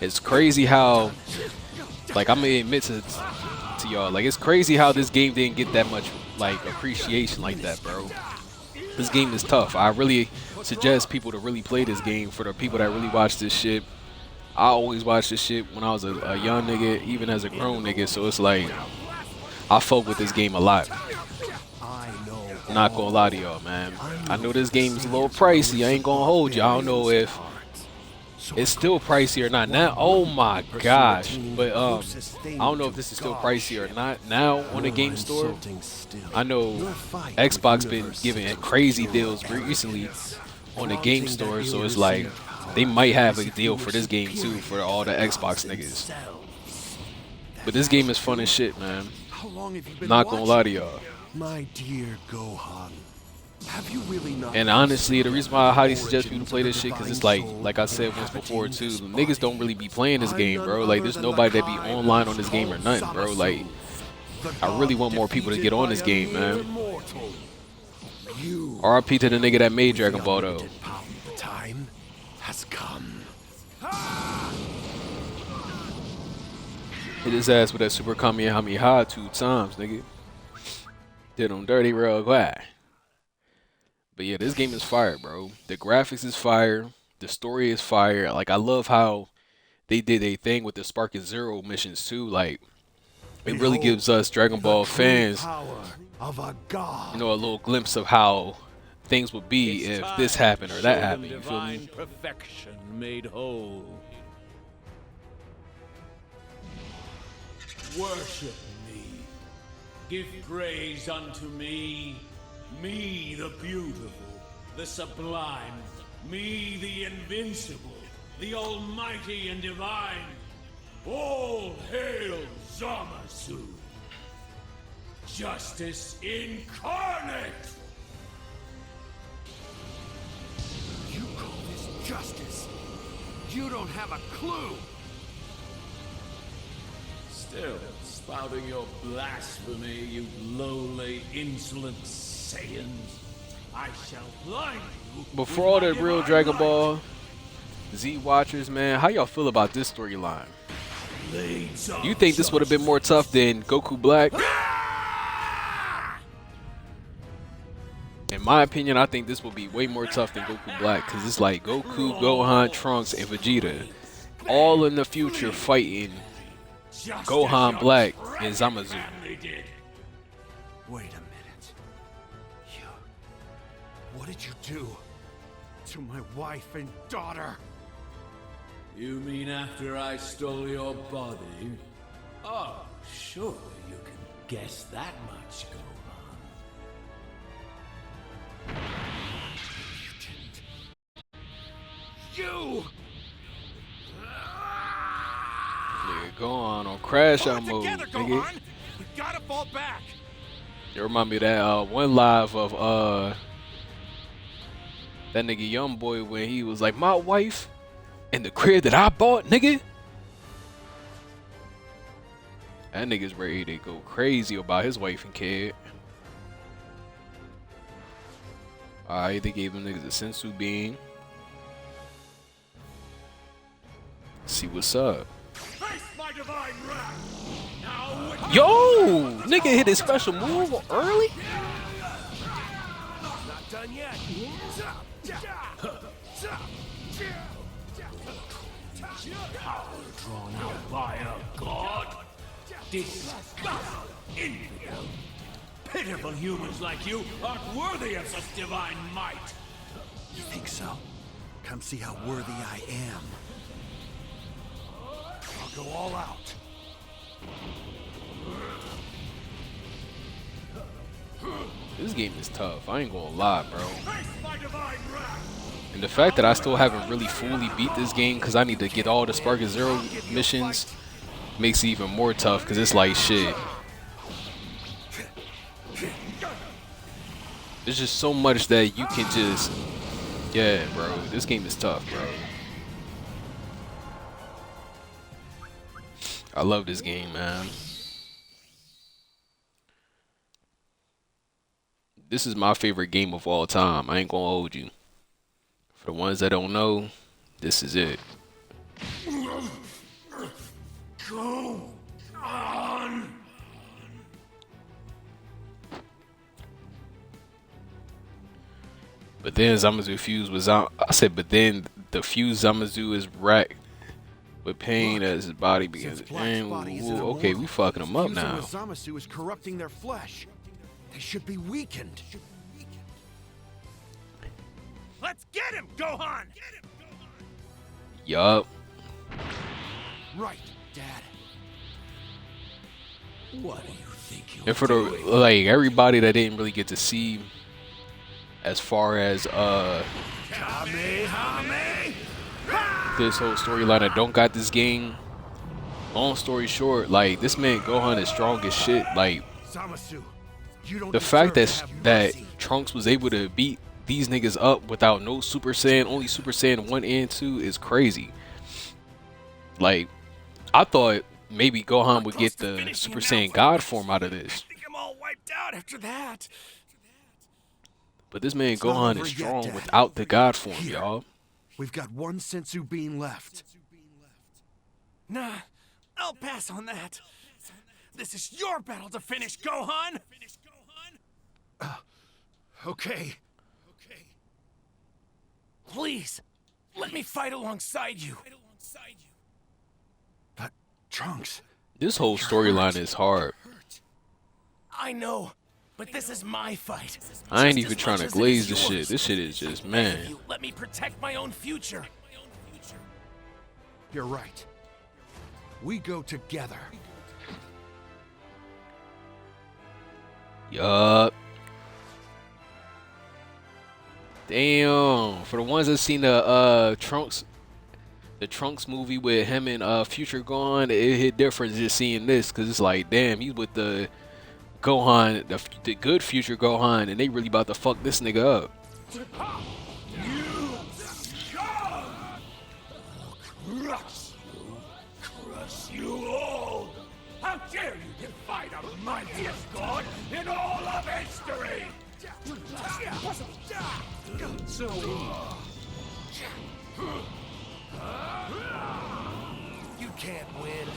It's crazy how, like, I'm gonna admit to y'all, like, it's crazy how this game didn't get that much like appreciation like that, bro. This game is tough. I really suggest people to really play this game. For the people that really watch this shit, I always watched this shit when I was a young nigga, even as a grown nigga. So it's like I fuck with this game a lot. Not gonna lie to y'all, man. I know this game is a little pricey. I ain't gonna hold you. I don't know if it's still pricey or not now. Oh my gosh. But I don't know if this is still pricey or not now on the game store. I know Xbox been giving crazy deals recently on the game store, so it's like they might have a deal for this game too for all the Xbox niggas. But this game is fun as shit, man. Not gonna lie to y'all. My dear Gohan, have you really not? And honestly, the reason why I highly suggest people to play this shit, because it's like I said once before too, niggas don't really be playing this game, bro. Like, there's nobody that be online on this game or nothing, bro. Like, I really want more people to get on this game, man. RIP to the nigga that made Dragon Ball, though. The time has come. Hit his ass with that Super Kamehameha 2 times, nigga. Did him dirty real quick. But yeah, this game is fire, bro. The graphics is fire. The story is fire. Like, I love how they did a thing with the Spark and Zero missions too. Like, it really gives us Dragon Ball fans, you know, a little glimpse of how things would be if this happened or that happened. You feel me? Perfection made whole. Worship me. Give praise unto me. Me the beautiful, the sublime. Me the invincible, the almighty and divine. All hail Zamasu. Justice incarnate. You call this justice? You don't have a clue. Still spouting your blasphemy, you lowly, insolent Saiyans. I shall blind you. Before all the real Dragon Ball Z watchers, man, how y'all feel about this storyline? You think this would have been more tough than Goku Black? In my opinion, I think this will be way more tough than Goku Black, because it's like Goku, Gohan, Trunks, and Vegeta all in the future fighting Gohan Black and Zamasu. Wait a minute. What did you do to my wife and daughter? You mean after I stole your body? Oh, surely you can guess that much, Gohan. You! Nigga, Gohan on Crashout mode, nigga. We gotta fall back. You remind me of that one live of that nigga Young Boy when he was like, my wife and the crib that I bought, nigga. That nigga's ready to go crazy about his wife and kid. Alright, they gave him niggas a sensu bean. See what's up. Yo! Nigga hit his special move early? Not done yet. Power drawn out by a god? Disgusting, infidel. Pitiful humans like you aren't worthy of such divine might. You think so? Come see how worthy I am. I'll go all out. This game is tough. I ain't gonna lie, bro. And the fact that I still haven't really fully beat this game because I need to get all the Spark and Zero missions makes it even more tough, because it's like shit. There's just so much that you can just... Yeah, bro. This game is tough, bro. I love this game, man. This is my favorite game of all time. I ain't gonna hold you. For the ones that don't know, this is it. Go on. But then Zamazu fuse was out. I said, but then the fuse Zamazu is racked with pain as his body begins. Okay, we fucking him up now. Zamasu is corrupting their flesh. They should be weakened. Let's get him, Gohan. Yup. Right, Dad. What do you think you're And for the doing? like everybody that didn't really get to see as far as Kamehameha! this whole storyline that don't got this game. Long story short, like this man Gohan is strong as shit. Like Zamasu, you don't the fact deserve to that have mercy. Trunks was able to beat these niggas up without no Super Saiyan, only Super Saiyan 1 and 2 is crazy. Like I thought maybe Gohan would get the Super Saiyan God form out of this. I think I'm all wiped out after that. But this man not Gohan over is yet, strong Dad. without the God form, Here. y'all. We've got one sensu bean left. Nah, I'll pass on that. This is your battle to finish, Gohan! Okay. Please, let me fight alongside you. But Trunks, This whole storyline is hard. I know, but this is my fight. I ain't Just even as trying much to as it glaze is this shit. yours. This shit is just, Both of man. you, let me protect my own future. you're right. We go together. Yup. Damn. For the ones that seen the Trunks movie with him and Future Gohan, it hit different just seeing this, cause it's like, damn, he's with the Gohan, the good Future Gohan, and they really about to fuck this nigga up. Crush you all! How dare you defy the mightiest god in all of history! You can't win.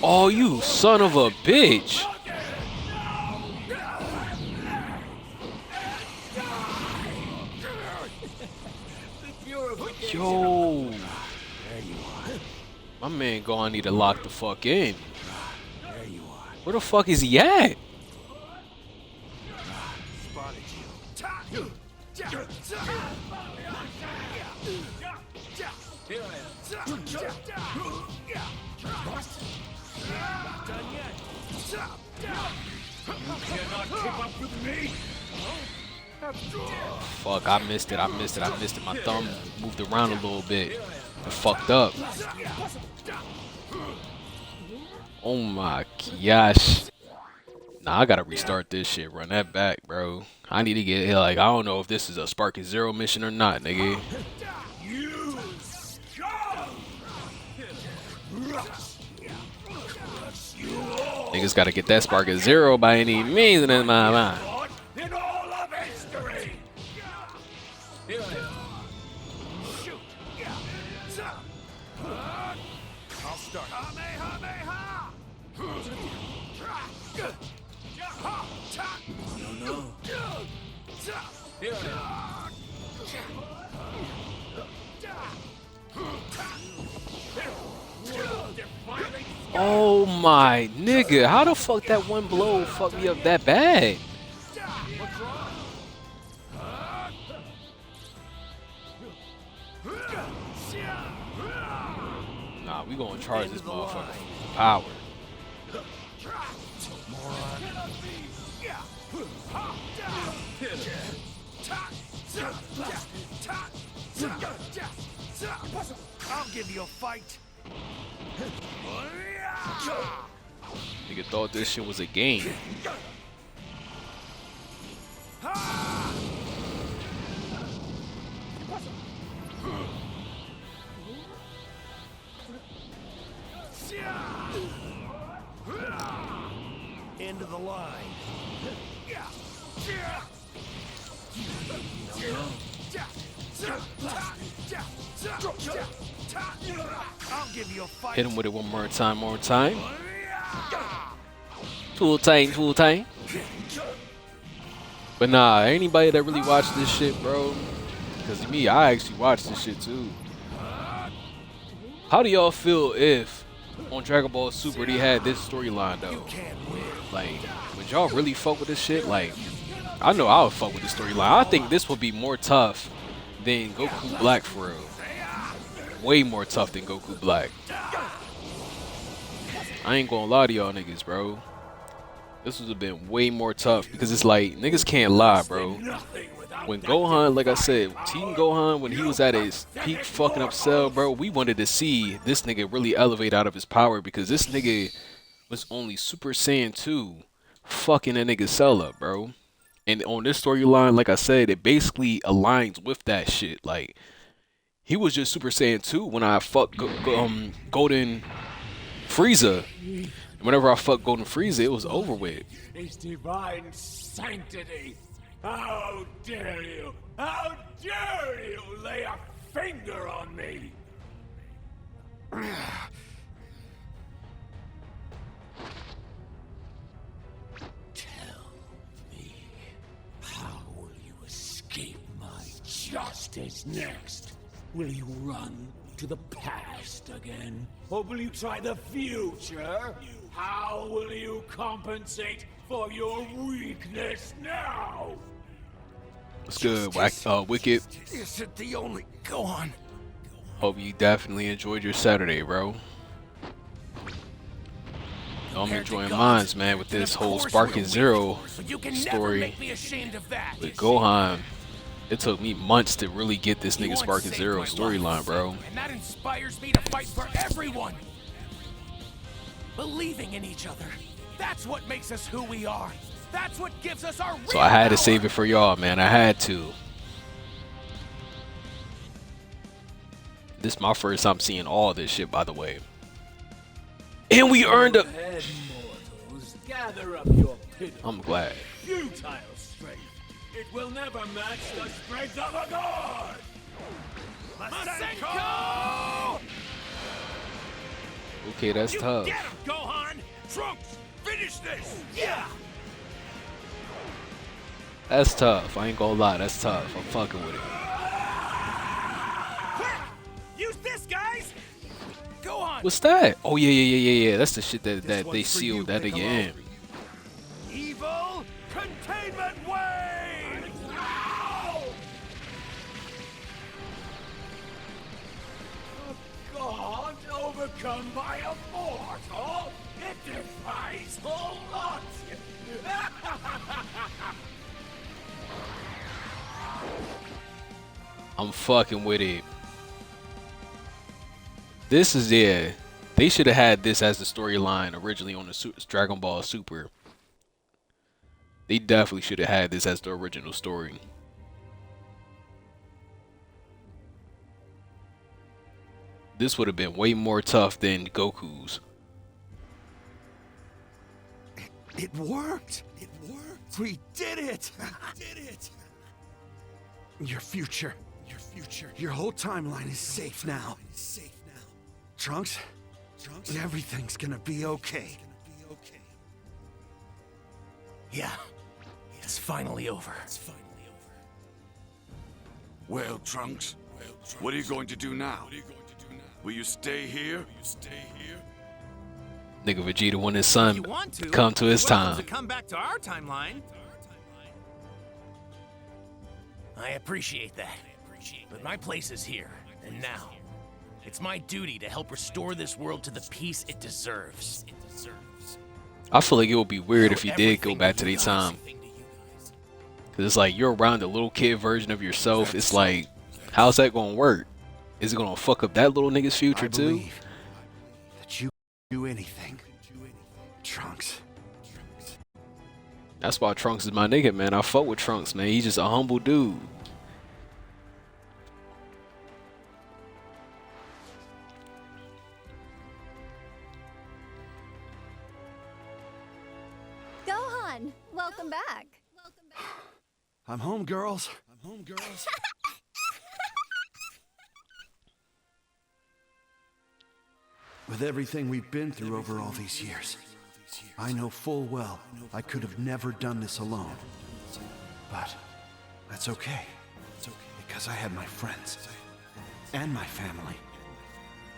Oh, you son of a bitch! Yo, my man Gohan need to lock the fuck in. Where the fuck is he at? Spotted you. Cannot keep up with me! Fuck, I missed it. My thumb moved around a little bit. It fucked up. Oh my gosh. Nah, I gotta restart this shit. Run that back, bro. I need to get, like, I don't know if this is a Sparking Zero mission or not, nigga. You scum! Niggas gotta get that Sparking Zero by any means in my mind. God in all of history! Shoot. I'll start. Oh my nigga, how the fuck that one blow fucked me up that bad? Nah, we gonna charge this motherfucker for power. I'll give you a fight. Nigga thought this shit was a game. End of the line. I'll give you a fight. Hit him with it one more time, more time. Full time, full time. But nah, anybody that really watched this shit, bro. Because me, I actually watched this shit too. How do y'all feel if on Dragon Ball Super they had this storyline though? Like, would y'all really fuck with this shit? Like, I know I would fuck with this storyline. I think this would be more tough than Goku Black for real. Way more tough than Goku Black. I ain't gonna lie to y'all niggas, bro. This would have been way more tough because it's like, niggas can't lie, bro. When Gohan, like I said, Team Gohan, when he was at his peak fucking up Cell, bro, we wanted to see this nigga really elevate out of his power because this nigga was only Super Saiyan 2 fucking a nigga Cell up, bro. And on this storyline, like I said, it basically aligns with that shit. Like, he was just Super Saiyan 2 when I fucked Golden Frieza. Whenever I fucked Golden Frieza, it was over with. His divine sanctity. How dare you? How dare you lay a finger on me? Tell me, how will you escape my justice next? Will you run to the past again? Or will you try the future? How will you compensate for your weakness now? What's good, Wicked? Is it the only Gohan? Hope you definitely enjoyed your Saturday, bro. I'm enjoying mines, man, with this whole Sparking Zero story with Gohan. It took me months to really get this nigga Sparking Zero storyline, bro. And that inspires me to fight for everyone. Believing in each other. That's what makes us who we are. That's what gives us our real So I had to power. save it for y'all, man. I had to. This is my first time seeing all this shit, by the way. And we earned a... Gather up your I'm glad. futile strength. It will never match the strength of a god! Masenko! Okay, that's tough. Get him, Gohan! Trunks, finish this! Yeah! That's tough. I ain't gonna lie. That's tough. I'm fucking with it. Use this, guys! Gohan! What's that? Oh, yeah. That's the shit that they sealed that nigga in. Evil containment wave! God overcome by a mortal? It defies all logic! I'm fucking with it. This is, yeah. They should have had this as the storyline originally on the Dragon Ball Super. They definitely should have had this as the original story. This would have been way more tough than Goku's. It worked! It worked! We did it! We did it! Your future. Your whole timeline is safe now. Trunks, everything's gonna be okay. Yeah, it's finally over. Well, Trunks, what are you going to do now? Will you stay here? Nigga Vegeta wanted his son You want to come to his welcome time. to come back to our timeline. I appreciate that. But my place is here, and now. It's my duty to help restore this world to the peace it deserves. I feel like it would be weird if you did go back to their time. Cause it's like you're around the little kid version of yourself. It's like, how's that gonna work? Is it gonna fuck up that little nigga's future too? believe that you can do anything. Trunks. That's why Trunks is my nigga, man. I fuck with Trunks, man. He's just a humble dude. Gohan, welcome back. I'm home, girls. I'm home, girls. With everything we've been through over all these years, I know full well I could have never done this alone. But that's okay. Because I had my friends and my family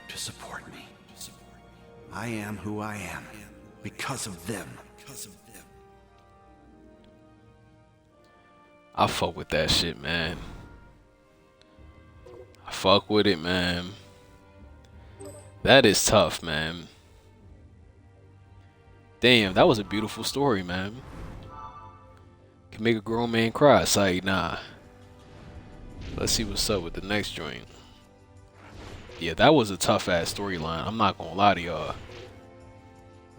to support me. I am who I am because of them. I fuck with that shit, man. I fuck with it, man. That is tough, man. Damn, that was a beautiful story, man. Can make a grown man cry. Say, nah. Let's see what's up with the next joint. Yeah, that was a tough ass storyline. I'm not gonna lie to y'all.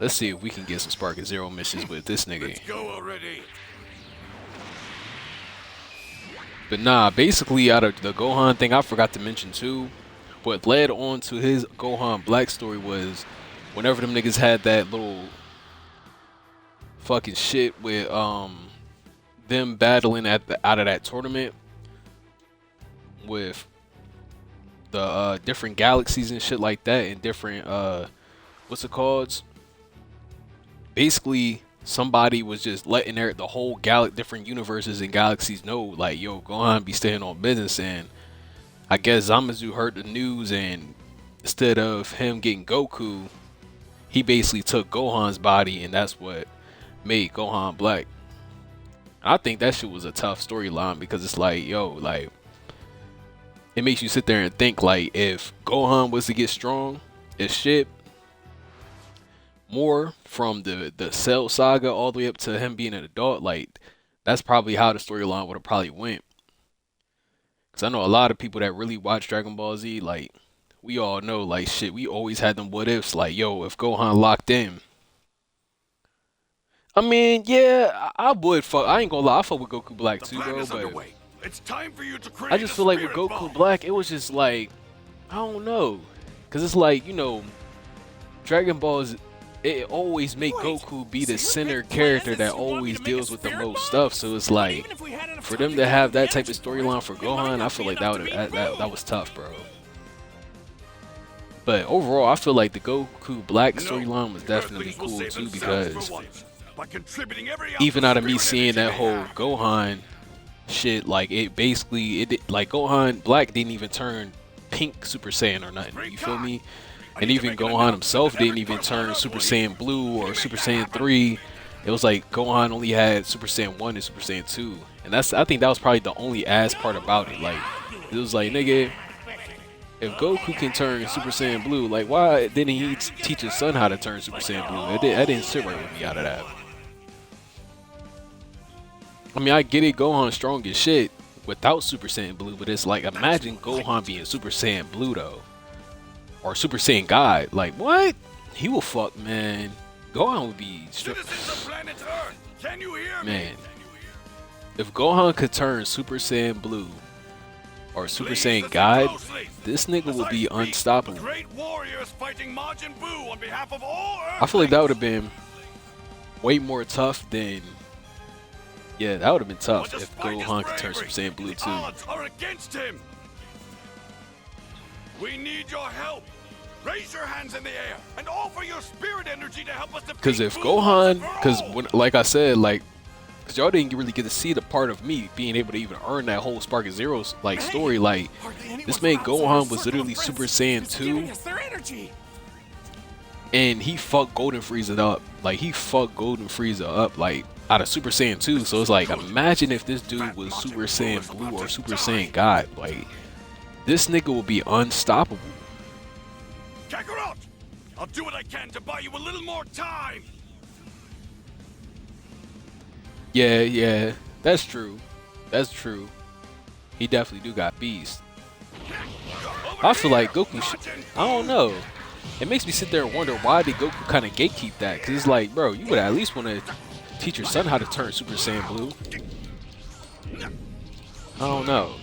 Let's see if we can get some Sparking Zero missions with this nigga. Let's go already. But nah, basically out of the Gohan thing, I forgot to mention too. What led on to his Gohan Black story was whenever them niggas had that little fucking shit with them battling at out of that tournament with the different galaxies and shit like that, and different what's it called? Basically, somebody was just letting the whole different universes and galaxies know, like, yo, Gohan be staying on business. And I guess Zamasu heard the news, and instead of him getting Goku, he basically took Gohan's body, and that's what made Gohan Black. I think that shit was a tough storyline because it's like, yo, like, it makes you sit there and think, like, if Gohan was to get strong as shit, more from the Cell saga all the way up to him being an adult, like, that's probably how the storyline would have probably went. Because I know a lot of people that really watch Dragon Ball Z, like, we all know, like, shit, we always had them what ifs, like, yo, if Gohan locked in. I mean, yeah, I would fuck, I ain't gonna lie, I fuck with Goku Black too, bro, but it's time for you to create I just feel like with Goku Black, it was just like, I don't know. Because it's like, you know, Dragon Balls, it always make Goku be the center character that always deals with the most stuff. So it's like, for them to have that type of storyline for Gohan, I feel like that was tough, bro. But overall, I feel like the Goku Black storyline was definitely cool too, because even out of me seeing that whole Gohan shit, like, it basically, like, Gohan Black didn't even turn pink Super Saiyan or nothing, you feel me? And even Gohan himself didn't even turn Super Saiyan Blue or Super Saiyan 3. It was like Gohan only had Super Saiyan 1 and Super Saiyan 2. And I think that was probably the only ass part about it. Like, it was like, nigga, if Goku can turn Super Saiyan Blue, like, why didn't he teach his son how to turn Super Saiyan Blue? That didn't sit right with me out of that. I mean, I get it, Gohan strong as shit without Super Saiyan Blue, but it's like, imagine Gohan being Super Saiyan Blue, though. Or Super Saiyan God. Like, what? He will fuck, man. Gohan would be... Man. If Gohan could turn Super Saiyan Blue or Super Saiyan God, this nigga would be unstoppable. I feel like that would have been way more tough than... Yeah, that would have been tough if Gohan could turn Super Saiyan Blue too. We need your help. Raise your hands in the air and offer your spirit energy to help us defeat. Because if Gohan, like I said, like, because y'all didn't really get to see the part of me being able to even earn that whole Sparking Zero's like story. Like, this man Gohan was literally Super Saiyan 2, and he fucked Golden Frieza up. Like, he fucked Golden Frieza up, like, out of Super Saiyan 2. So it's like, imagine if this dude was Super Saiyan Blue or Super Saiyan God. Like, this nigga will be unstoppable. Kakarot! I'll do what I can to buy you a little more time. Yeah, that's true. That's true. He definitely do got beast. I feel like Goku I don't know. It makes me sit there and wonder, why did Goku kind of gatekeep that? Because it's like, bro, you would at least want to teach your son how to turn Super Saiyan Blue. I don't know.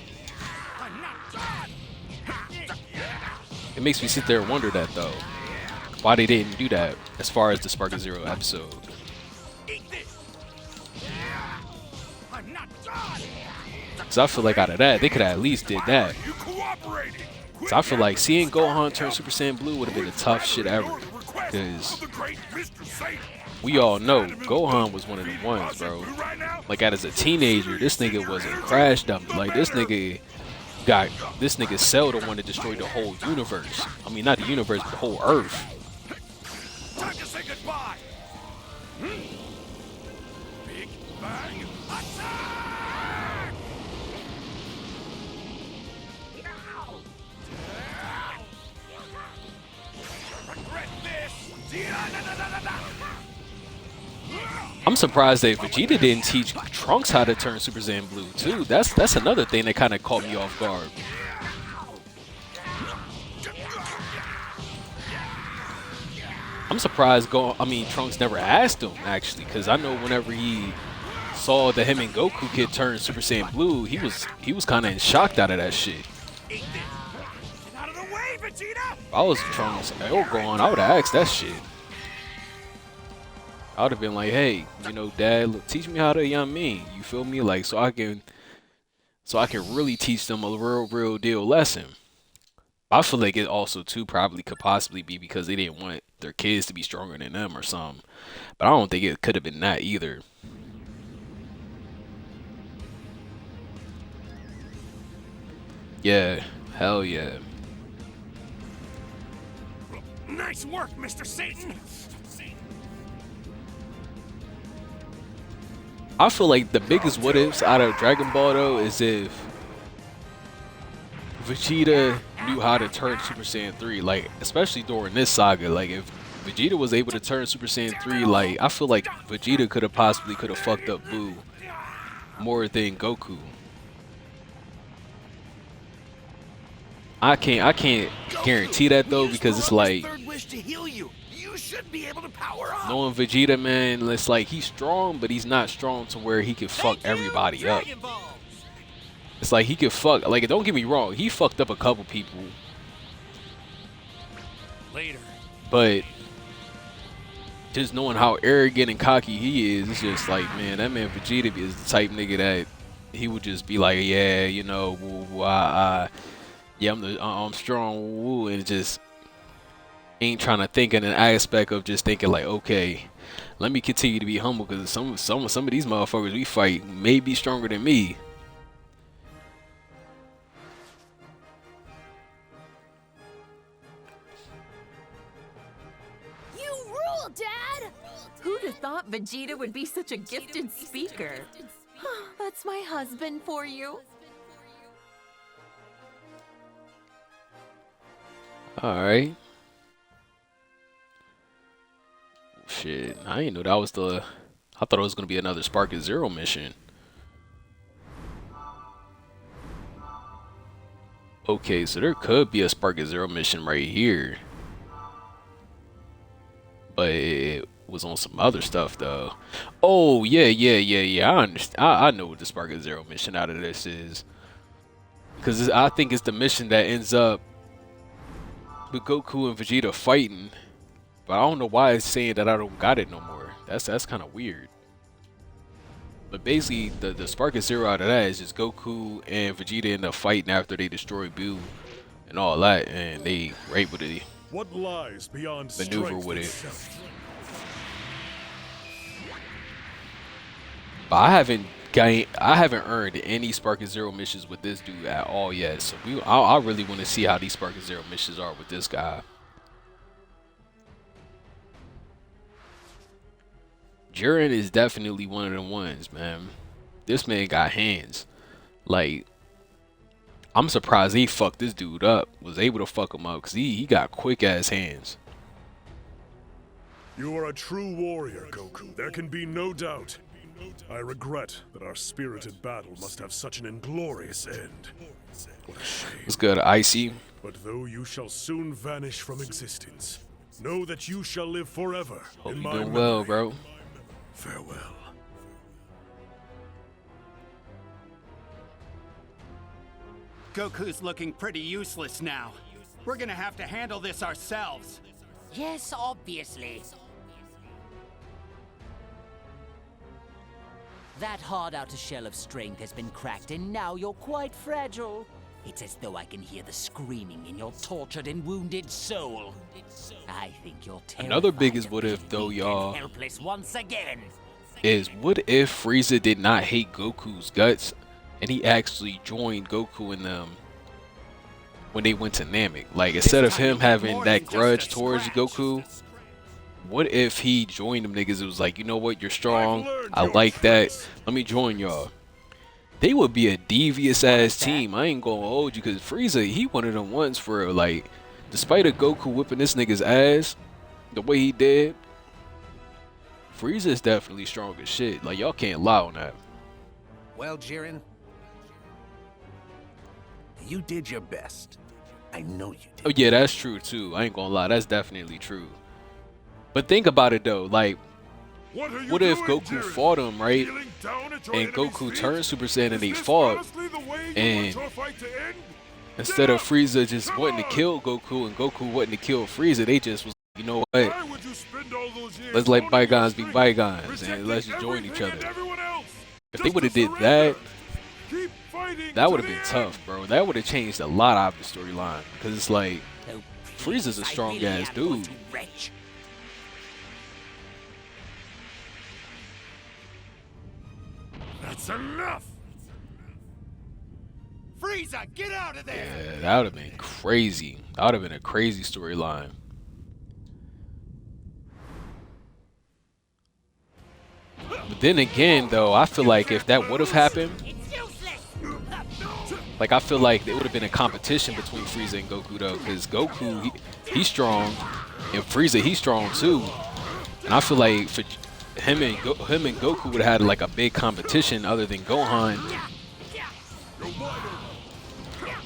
It makes me sit there and wonder that, though. Why they didn't do that as far as the Sparking Zero episode. I'm not done. So I feel like out of that, they could have at least did that. You cooperating? So I feel like seeing Gohan turn Super Saiyan Blue would have been the tough shit ever. Because we all know Gohan was one of the ones, bro. Like, as a teenager, this nigga was a crash dummy. Like, this nigga Cell the one that destroyed the whole universe. I mean, not the universe, but the whole Earth. Time to say goodbye. Big Bang attack! Regret this. I'm surprised that Vegeta didn't teach Trunks how to turn Super Saiyan Blue too. That's another thing that kind of caught me off guard. I'm surprised Trunks never asked him actually, because I know whenever he saw that him and Goku could turn Super Saiyan Blue, he was kind of shocked out of that shit. Get out of the way, Vegeta! If I was Trunks, Gohan, I would have asked that shit. I would have been like, hey, you know, Dad, look, teach me how to, you know what I mean? You feel me? Like, so I can really teach them a real deal lesson. I feel like it also too probably could possibly be because they didn't want their kids to be stronger than them or something. But I don't think it could have been that either. Yeah, hell yeah. Nice work, Mr. Satan! I feel like the biggest what ifs out of Dragon Ball though is if Vegeta knew how to turn Super Saiyan 3, like especially during this saga. Like if Vegeta was able to turn Super Saiyan 3, like I feel like Vegeta could have fucked up Buu more than Goku. I can't guarantee that though, because it's like knowing Vegeta, man, it's like he's strong, but he's not strong to where he can fuck everybody up. It's like he could fuck, like, don't get me wrong, he fucked up a couple people. Later. But just knowing how arrogant and cocky he is, it's just like, man, that man Vegeta is the type nigga that he would just be like, yeah, you know, yeah, I'm strong, woo, and just ain't trying to think in an aspect of just thinking like, okay, let me continue to be humble because some of these motherfuckers we fight may be stronger than me. You rule, Dad! Who'd have thought Vegeta would be such a gifted speaker? That's my husband for you. Alright. Shit, I didn't know that was the... I thought it was going to be another Spark and Zero mission. Okay, so there could be a Spark and Zero mission right here. But it was on some other stuff, though. Oh, yeah. I understand. I know what the Spark and Zero mission out of this is. Because I think it's the mission that ends up with Goku and Vegeta fighting, but I don't know why it's saying that I don't got it no more. That's kind of weird. But basically, the Spark of Zero out of that is just Goku and Vegeta end up fighting after they destroy Buu and all that, and they were able to what lies beyond maneuver with it. But I haven't earned any Spark of Zero missions with this dude at all yet. So I really want to see how these Spark of Zero missions are with this guy. Jiren is definitely one of the ones, man. This man got hands. Like, I'm surprised he fucked this dude up. Was able to fuck him up because he got quick ass hands. You are a true warrior, Goku. There can be no doubt. I regret that our spirited battle must have such an inglorious end. What a shame. What's good, Icy? But though you shall soon vanish from existence, know that you shall live forever Hope in you my doing memory. well, bro. Farewell. Goku's looking pretty useless now. We're gonna have to handle this ourselves. Yes, obviously. That hard outer shell of strength has been cracked, and now you're quite fragile. It's as though I can hear the screaming in your tortured and wounded soul. I think you're terrified. Another biggest what if though, defeat y'all, and helpless once again. is what if Frieza did not hate Goku's guts and he actually joined Goku and them when they went to Namek? Like, instead of him having that grudge towards Goku, what if he joined them niggas? It was like, you know what, you're strong, I like that, let me join y'all. They would be a devious ass team. I ain't gonna hold you, because Frieza, he one of them ones for, like, despite a Goku whipping this nigga's ass the way he did, Frieza is definitely strong as shit. Like, y'all can't lie on that. Well, Jiren, you did your best. I know you did. Oh yeah, that's true too. I ain't gonna lie, that's definitely true. But think about it though, like, what if Goku fought him, right? And Goku turned Super Saiyan and they fought, and instead of Frieza just wanting to kill Goku and Goku wanting to kill Frieza, they just was like, you know what? Let's let bygones be bygones and let's just join each other. If they would have did that, that would have been tough, bro. That would have changed a lot out of the storyline, because it's like, Frieza's a strong ass dude. That's enough! Frieza, get out of there! Yeah, that would have been crazy. That would have been a crazy storyline. But then again, though, I feel like if that would have happened, like, I feel like it would have been a competition between Frieza and Goku, though, because Goku, he's strong, and Frieza, he's strong too. And I feel like for him and Goku would have had like a big competition other than Gohan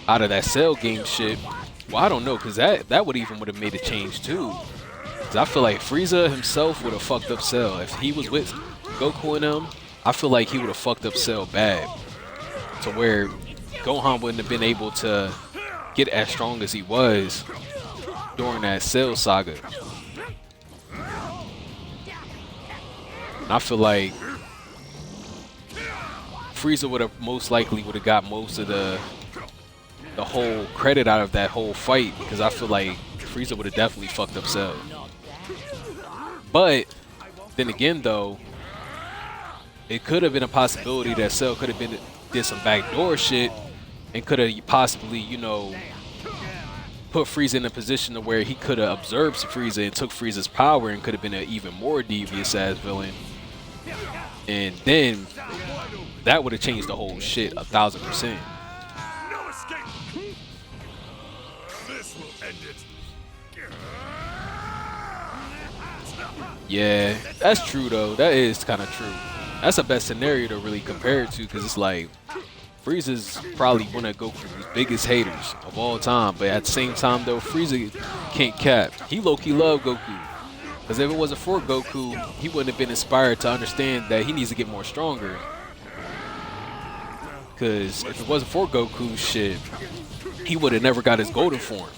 out of that Cell game shit. Well, I don't know, because that would have made a change too. Because I feel like Frieza himself would have fucked up Cell. If he was with Goku and them, I feel like he would have fucked up Cell bad, to where Gohan wouldn't have been able to get as strong as he was during that Cell saga. And I feel like Frieza would have most likely got most of the whole credit out of that whole fight, because I feel like Frieza would have definitely fucked up Cell. But then again, though, it could have been a possibility that Cell could have did some backdoor shit and could have possibly, you know, put Frieza in a position to where he could have observed Frieza and took Frieza's power and could have been an even more devious ass villain. And then that would have changed the whole shit 1000%. No escape! This will end it. Yeah, that's true though. That is kind of true. That's the best scenario to really compare it to, because it's like Frieza's probably one of Goku's biggest haters of all time, but at the same time though, Frieza can't cap. He low-key love Goku, because if it wasn't for Goku, he wouldn't have been inspired to understand that he needs to get more stronger. Because if it wasn't for Goku, shit, he would have never got his golden form.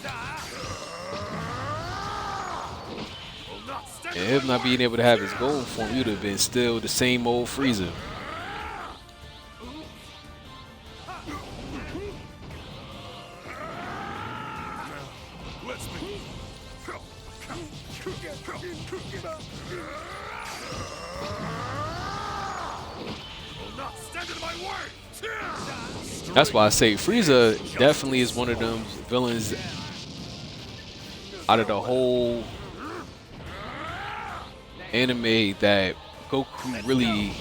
And him not being able to have his golden form, he would have been still the same old Frieza. That's why I say Frieza definitely is one of them villains out of the whole anime that Goku really,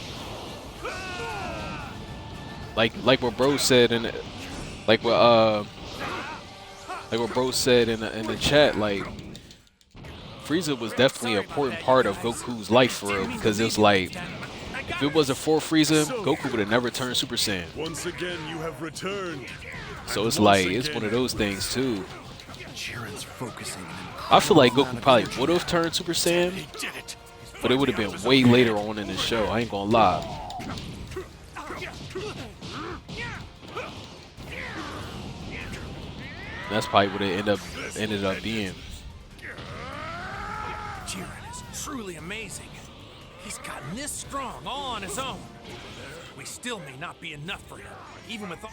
like what bro said in like what bro said in the chat, like Frieza was definitely an important part of Goku's life for real, because it was like, if it wasn't for Frieza, Goku would have never turned Super Saiyan. Once again, you have returned. So it's like, it's one of those things too. I feel like Goku probably would have turned Super Saiyan, but it would have been way later on in the show. I ain't gonna lie. That's probably what it ended up being. Jiren is truly amazing. He's gotten this strong all on his own. We still may not be enough for him, even with all...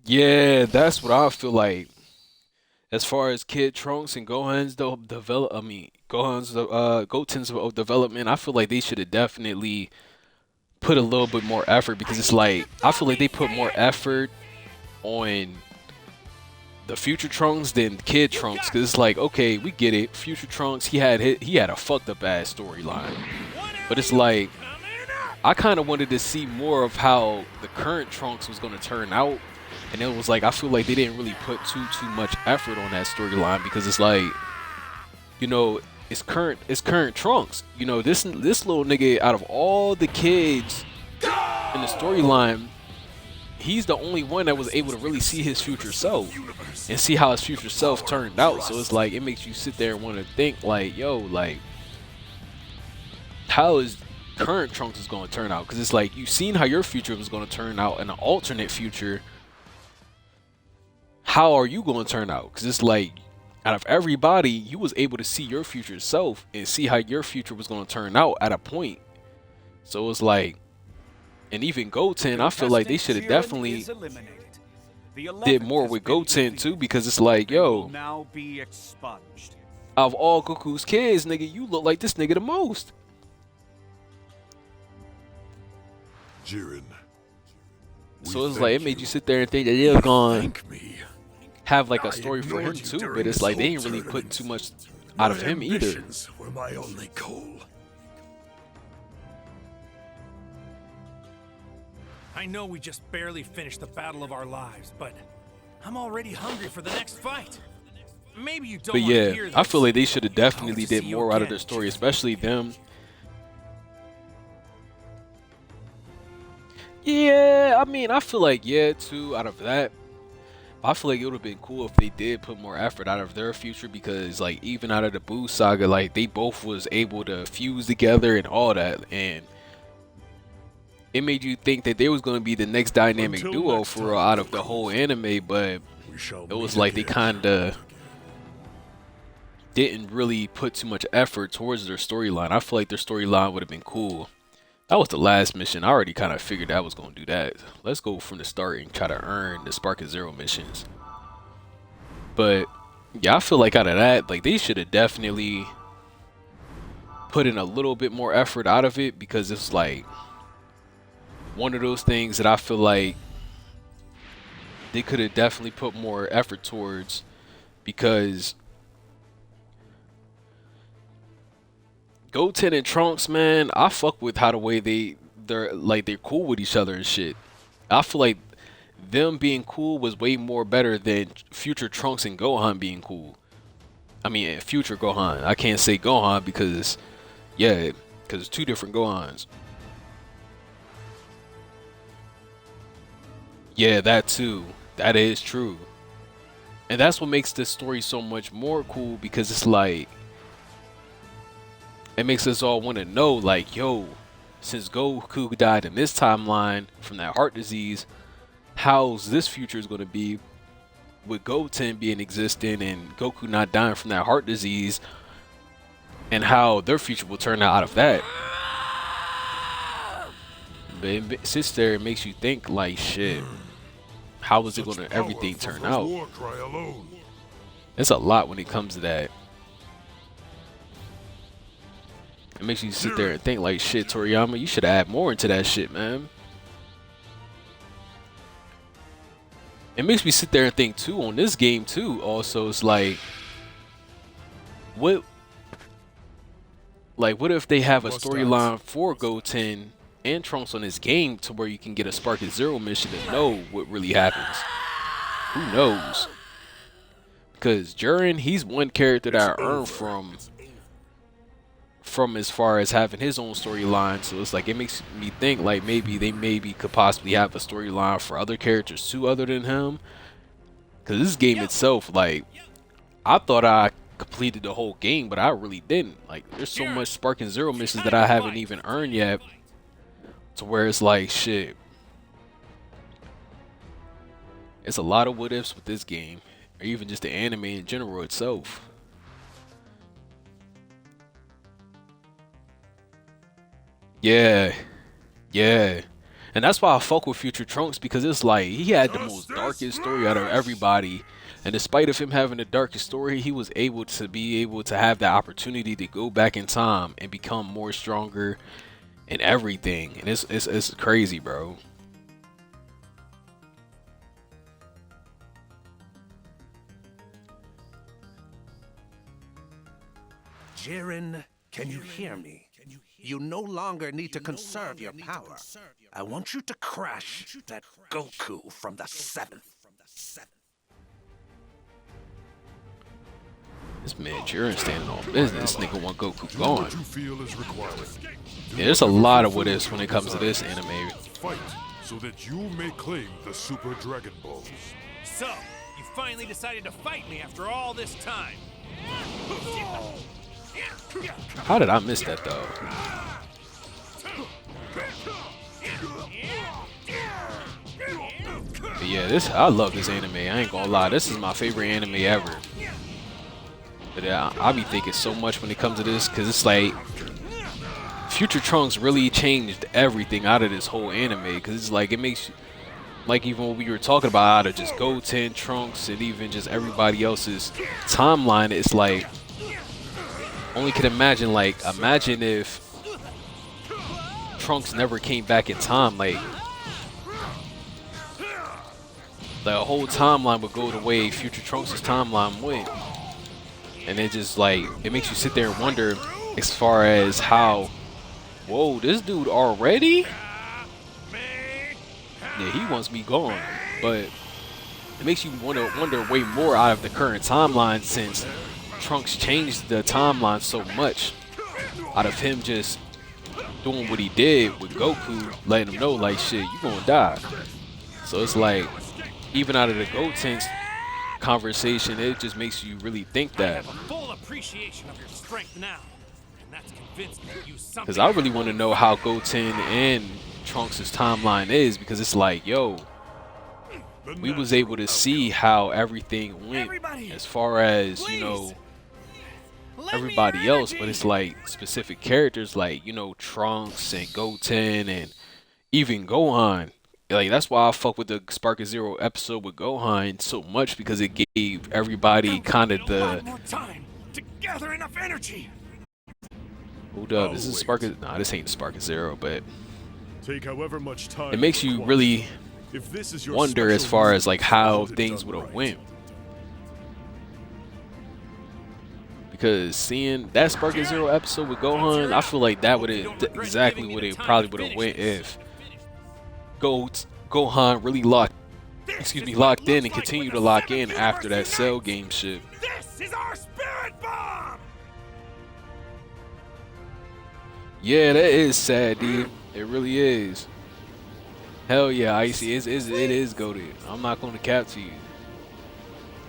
Yeah, that's what I feel like. As far as Kid Trunks and Goten's Goten's development, I feel like they should have definitely put a little bit more effort, because it's like I feel like they put more effort on the Future Trunks than Kid Trunks, because it's like, okay, we get it. Future Trunks, he had a fucked up ass storyline, but it's like I kind of wanted to see more of how the current Trunks was going to turn out. And it was like, I feel like they didn't really put too much effort on that storyline, because it's like, you know, it's current Trunks. You know, this little nigga, out of all the kids in the storyline, he's the only one that was able to really see his future self and see how his future self turned out. So it's like, it makes you sit there and want to think like, yo, like, how is current Trunks is going to turn out? Because it's like, you've seen how your future was going to turn out in an alternate future. How are you going to turn out? Because it's like, out of everybody, you was able to see your future self and see how your future was going to turn out at a point. So it's like, and even Goten, I feel like they should have definitely did more with Goten too, because it's like, yo, now be expunged. Out of all Goku's kids, nigga, you look like this nigga the most. Jiren. So it's like, it made you sit there and think that they were going to have like a story for him too, but it's like they didn't really put too much out of him either. Were my only goal. I know we just barely finished the battle of our lives, but I'm already hungry for the next fight. Maybe you don't But want to yeah, hear this. I feel like they should have definitely did more out of their story, especially them. Yeah, I mean, I feel like, yeah, too, out of that. I feel like it would have been cool if they did put more effort out of their future, because like even out of the Boo saga, like they both was able to fuse together and all that, and it made you think that they was going to be the next dynamic duo for real out of the whole anime, but it was like they kind of didn't really put too much effort towards their storyline. I feel like their storyline would have been cool. That was the last mission. I already kind of figured I was going to do that. Let's go from the start and try to earn the Spark of Zero missions. But yeah, I feel like out of that, like they should have definitely put in a little bit more effort out of it, because it's like one of those things that I feel like they could have definitely put more effort towards, because Goten and Trunks, man, I fuck with how the way they're cool with each other and shit. I feel like them being cool was way more better than future Trunks and Gohan being cool. I mean, future Gohan. I can't say Gohan because, yeah, because it's two different Gohans. Yeah, that too. That is true. And that's what makes this story so much more cool, because it's like, it makes us all want to know, like, yo, since Goku died in this timeline from that heart disease, how's this future is going to be with Goten being existing and Goku not dying from that heart disease, and how their future will turn out of that. But it sits there and makes you think, like, shit, how is it going to everything turn out? It's a lot when it comes to that. It makes you sit there and think like, shit, Toriyama, you should add more into that shit, man. It makes me sit there and think too on this game too. Also, it's like, what if they have a storyline for Goten and Trunks on this game to where you can get a Spark of Zero mission and know what really happens? Who knows? Because Jiren, he's one character that I earned from as far as having his own storyline. So it's like, it makes me think like maybe they could possibly have a storyline for other characters too other than him. Because this game itself, like, I thought I completed the whole game, but I really didn't. Like, there's so much Spark and Zero missions that I haven't even earned yet, to where it's like, shit, it's a lot of what ifs with this game. or even just the anime in general itself. Yeah, yeah. And that's why I fuck with Future Trunks, because it's like he had the most darkest story out of everybody. And despite of him having the darkest story, he was able to have the opportunity to go back in time and become more stronger and everything. And it's crazy, bro. Jiren, can you hear me? You no longer need to conserve your power. I want you to crash that Goku from the 7th. This man Jiren standing on business. This nigga want Goku gone. What you feel is required. Yeah, there's a lot of what ifs when it comes to this anime. Fight so that you may claim the Super Dragon Balls. So, you finally decided to fight me after all this time. How did I miss that though? But yeah, I love this anime. I ain't gonna lie, this is my favorite anime ever. But yeah, I be thinking so much when it comes to this, because it's like Future Trunks really changed everything out of this whole anime. Because it's like it makes you, like even what we were talking about out of just Goten, Trunks, and even just everybody else's timeline. It's like only can imagine, like, imagine if Trunks never came back in time, like the whole timeline would go the way Future Trunks' timeline went. And it just, like, it makes you sit there and wonder as far as how, whoa, this dude already? Yeah, he wants me gone. But it makes you wonder way more out of the current timeline, since Trunks changed the timeline so much out of him just doing what he did with Goku, letting him know, like, shit, you gonna die. So it's like, even out of the Goten's conversation, it just makes you really think that. I have a full appreciation of your strength now, and that's convinced me to use something. Because I really want to know how Goten and Trunks' timeline is, because it's like, yo, we was able to see how everything went as far as, you know, everybody else, but it's like specific characters like, you know, Trunks and Goten and even Gohan. Like, that's why I fuck with the Spark of Zero episode with Gohan so much, because it gave everybody kind of the to gather enough energy. Hold up, this is Spark of, nah, this ain't Spark of Zero, but Take however much time it makes you really if this is your wonder as special far reason as like to how want it things done would have right. went. Because seeing that Spark of Zero episode with Gohan, I feel like that would have exactly what it probably would have went if Gohan really locked in and continued to lock in after that Cell game shit. This is our spirit bomb. Yeah, that is sad, dude. It really is. Hell yeah, Icy. It is goated. I'm not going to cap to you.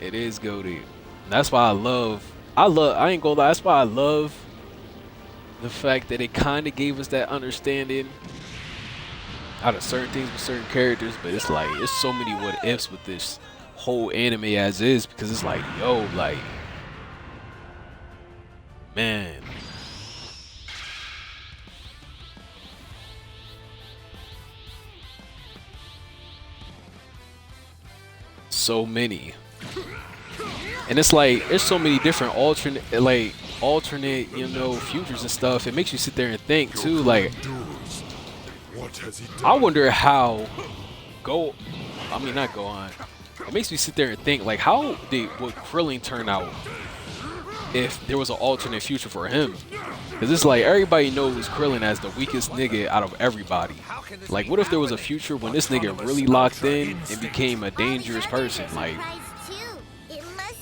It is goated. That's why I ain't gonna lie, that's why I love the fact that it kind of gave us that understanding out of certain things with certain characters, but it's like, it's so many what ifs with this whole anime as is, because it's like, yo, like, man. So many. And it's like, there's so many different alternate, you know, futures and stuff. It makes you sit there and think too, like, I wonder how not Gohan. It makes me sit there and think, like, how would Krillin turn out if there was an alternate future for him? Because it's like, everybody knows Krillin as the weakest nigga out of everybody. Like, what if there was a future when this nigga really locked in and became a dangerous person? Like,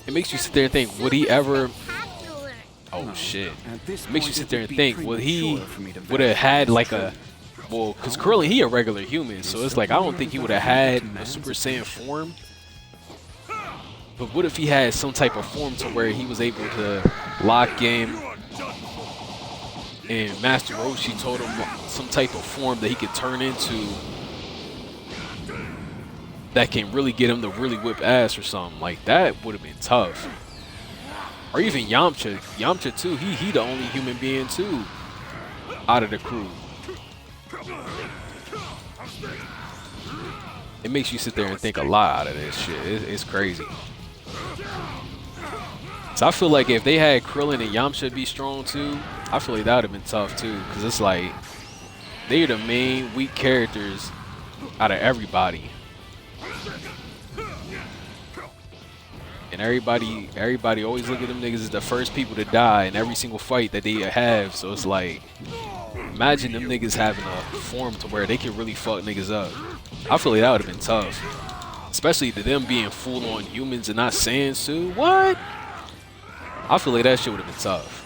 it makes you sit there and think, would he ever... Oh, shit. It makes you sit there and think, would have had, like, a... Well, because Krillin, he a regular human, so it's like, I don't think he would have had a Super Saiyan form. But what if he had some type of form to where he was able to lock in, and Master Roshi told him some type of form that he could turn into that can really get him to really whip ass or something. Like that would have been tough. Or even Yamcha. Yamcha too. He the only human being too out of the crew. It makes you sit there and think a lot out of this shit. It's crazy. So I feel like if they had Krillin and Yamcha be strong too, I feel like that would have been tough too. Because it's like, they're the main weak characters out of everybody. And everybody always look at them niggas as the first people to die in every single fight that they have. So it's like, imagine them niggas having a form to where they can really fuck niggas up. I feel like that would have been tough. Especially to them being full-on humans and not Saiyans too. What? I feel like that shit would have been tough.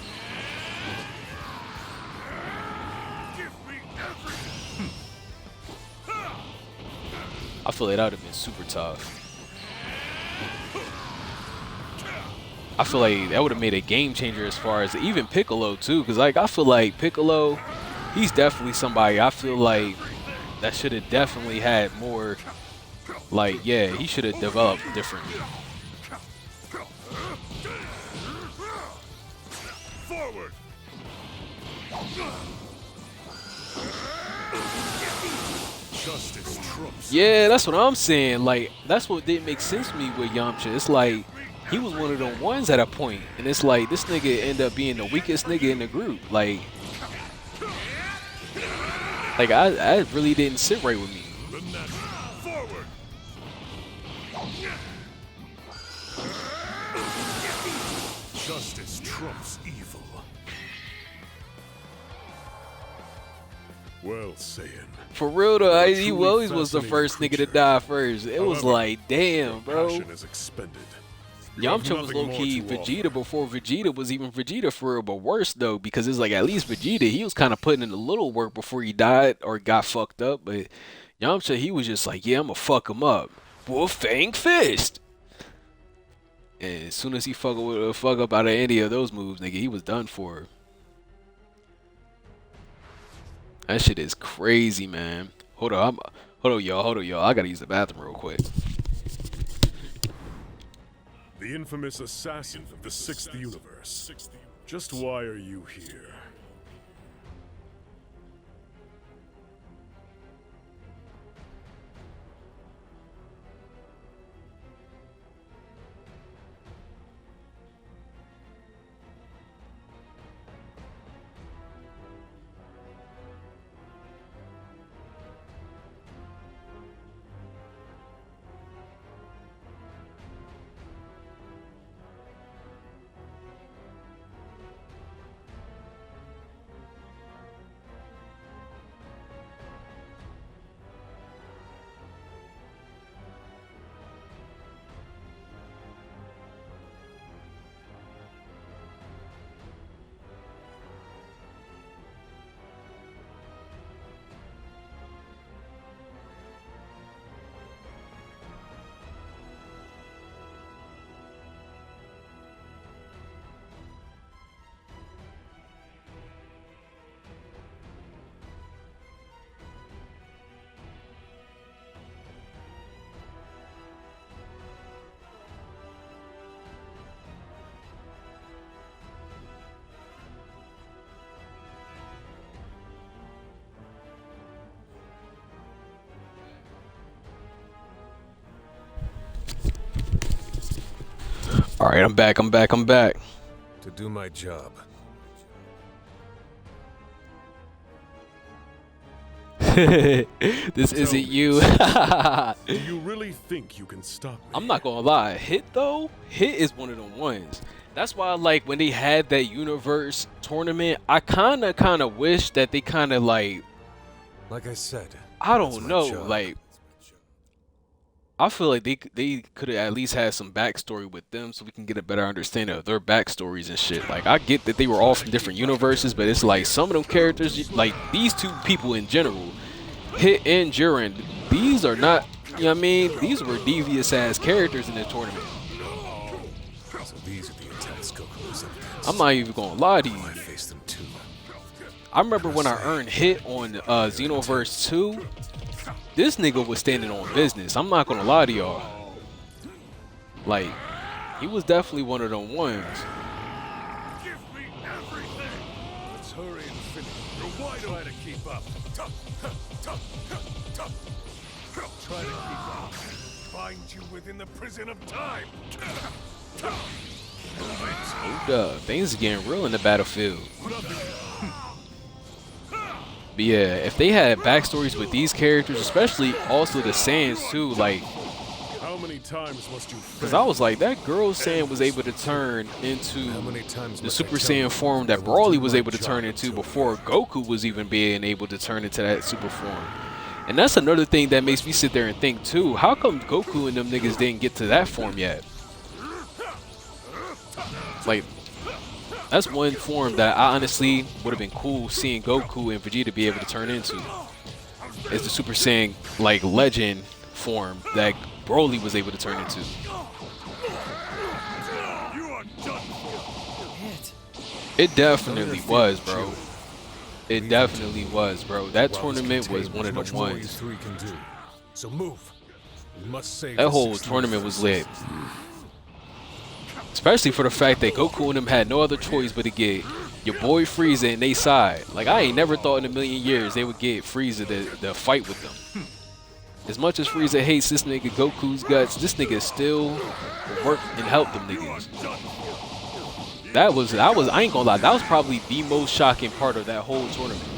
I feel like that would have been super tough. I feel like that would have made a game changer as far as even Piccolo too. Because like, I feel like Piccolo, he's definitely somebody I feel like that should have definitely had more, like, yeah, he should have developed differently. Forward. Justice trumps. Yeah, that's what I'm saying. Like, that's what didn't make sense to me with Yamcha. It's like, he was one of them ones at a point, and it's like, this nigga ended up being the weakest nigga in the group. Like I really didn't sit right with me. Forward. Justice trumps evil. Well, Saiyan. For real though, he always was the first nigga to die first. It was like, damn, bro. Yamcha was low-key Vegeta before Vegeta was even Vegeta for real, but worse though, because it's like, at least Vegeta, he was kind of putting in a little work before he died or got fucked up, but Yamcha, he was just like, yeah, I'm gonna fuck him up. Wolf Fang Fist! And as soon as he fuck up out of any of those moves, nigga, he was done for. That shit is crazy, man. Hold on, y'all. I gotta use the bathroom real quick. The infamous assassin of the Sixth Universe. Just why are you here? All right, I'm back. To do my job. This isn't you. Do you really think you can stop me? I'm not gonna lie. Hit is one of them ones. That's why, like, when they had that universe tournament, I kind of wish that they kind of like I said, I don't know, like, I feel like they could have at least had some backstory with them so we can get a better understanding of their backstories and shit. Like, I get that they were all from different universes, but it's like some of them characters, like these two people in general, Hit and Jiren, these are not, you know what I mean? These were devious ass characters in the tournament. So these are the intense Goku's evidence. I'm not even gonna lie to you. I faced them too. I remember when I earned Hit on Xenoverse 2. this nigga was standing on business. I'm not gonna lie to y'all. Like, he was definitely one of them ones. Give me everything. Let's hurry and finish. You're wide open. Try to keep up. Try to keep up. Find you within the prison of time. Hold up. Things are getting real in the battlefield. But yeah, if they had backstories with these characters, especially also the Saiyans too, like, how many times must you? because I was like, that girl Saiyan was able to turn into the Super Saiyan form that Broly was able to turn into before Goku was even being able to turn into that super form. And that's another thing that makes me sit there and think too, how come Goku and them niggas didn't get to that form yet? Like, that's one form that I honestly would have been cool seeing Goku and Vegeta be able to turn into. Is the Super Saiyan, like, legend form that Broly was able to turn into. It definitely was, bro. It definitely was, bro. That tournament was one of the ones. So move. We must save that whole tournament was lit. Especially for the fact that Goku and them had no other choice but to get your boy Frieza in they side. Like, I ain't never thought in a million years they would get Frieza to fight with them. As much as Frieza hates this nigga Goku's guts, this nigga still worked and helped them niggas. I ain't gonna lie, that was probably the most shocking part of that whole tournament.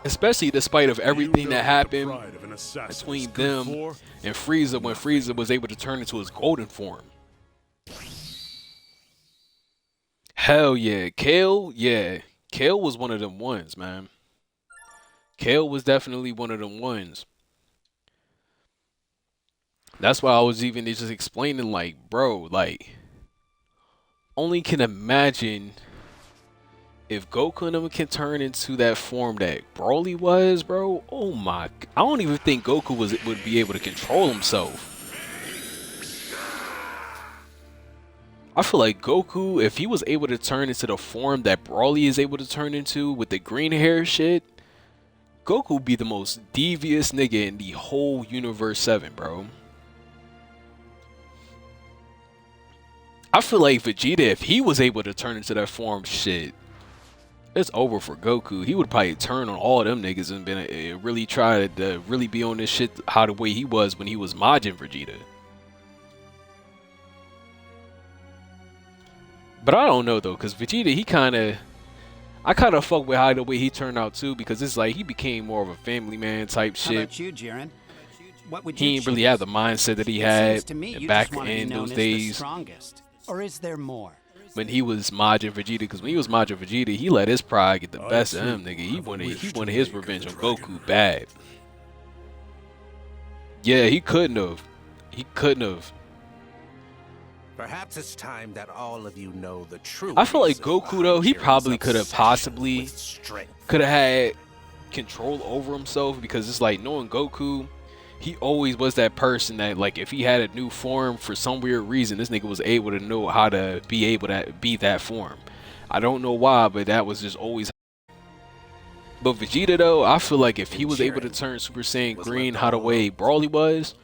Especially despite of everything that happened between them and Frieza when Frieza was able to turn into his golden form. Hell yeah. Kale was one of them ones, man. Kale was definitely one of them ones. That's why I was even just explaining, like, bro, like, only can imagine if Goku and them can turn into that form that Broly was, bro. Oh my, I don't even think Goku would be able to control himself. I feel like Goku, if he was able to turn into the form that Broly is able to turn into with the green hair shit, Goku would be the most devious nigga in the whole Universe 7, bro. I feel like Vegeta, if he was able to turn into that form, shit, it's over for Goku. He would probably turn on all them niggas and really try to really be on this shit how the way he was when he was Majin Vegeta. But I don't know though, because Vegeta, I kind of fuck with how the way he turned out too, because it's like he became more of a family man type shit. How about you, Jiren? What would he you didn't really have the mindset that he had back in those days. Or is there more? When he was Majin Vegeta, because when he was Majin Vegeta, he let his pride get the best of him, nigga. He wanted his revenge on Goku bad. Yeah, he couldn't have. He couldn't have. Perhaps it's time that all of you know the truth. I feel like Goku though, he probably could have had control over himself, because it's like, knowing Goku, he always was that person that, like, if he had a new form for some weird reason, this nigga was able to know how to be able to be that form. I don't know why, but that was just always. But Vegeta though, I feel like if he was able to turn Super Saiyan Green how the way Broly was,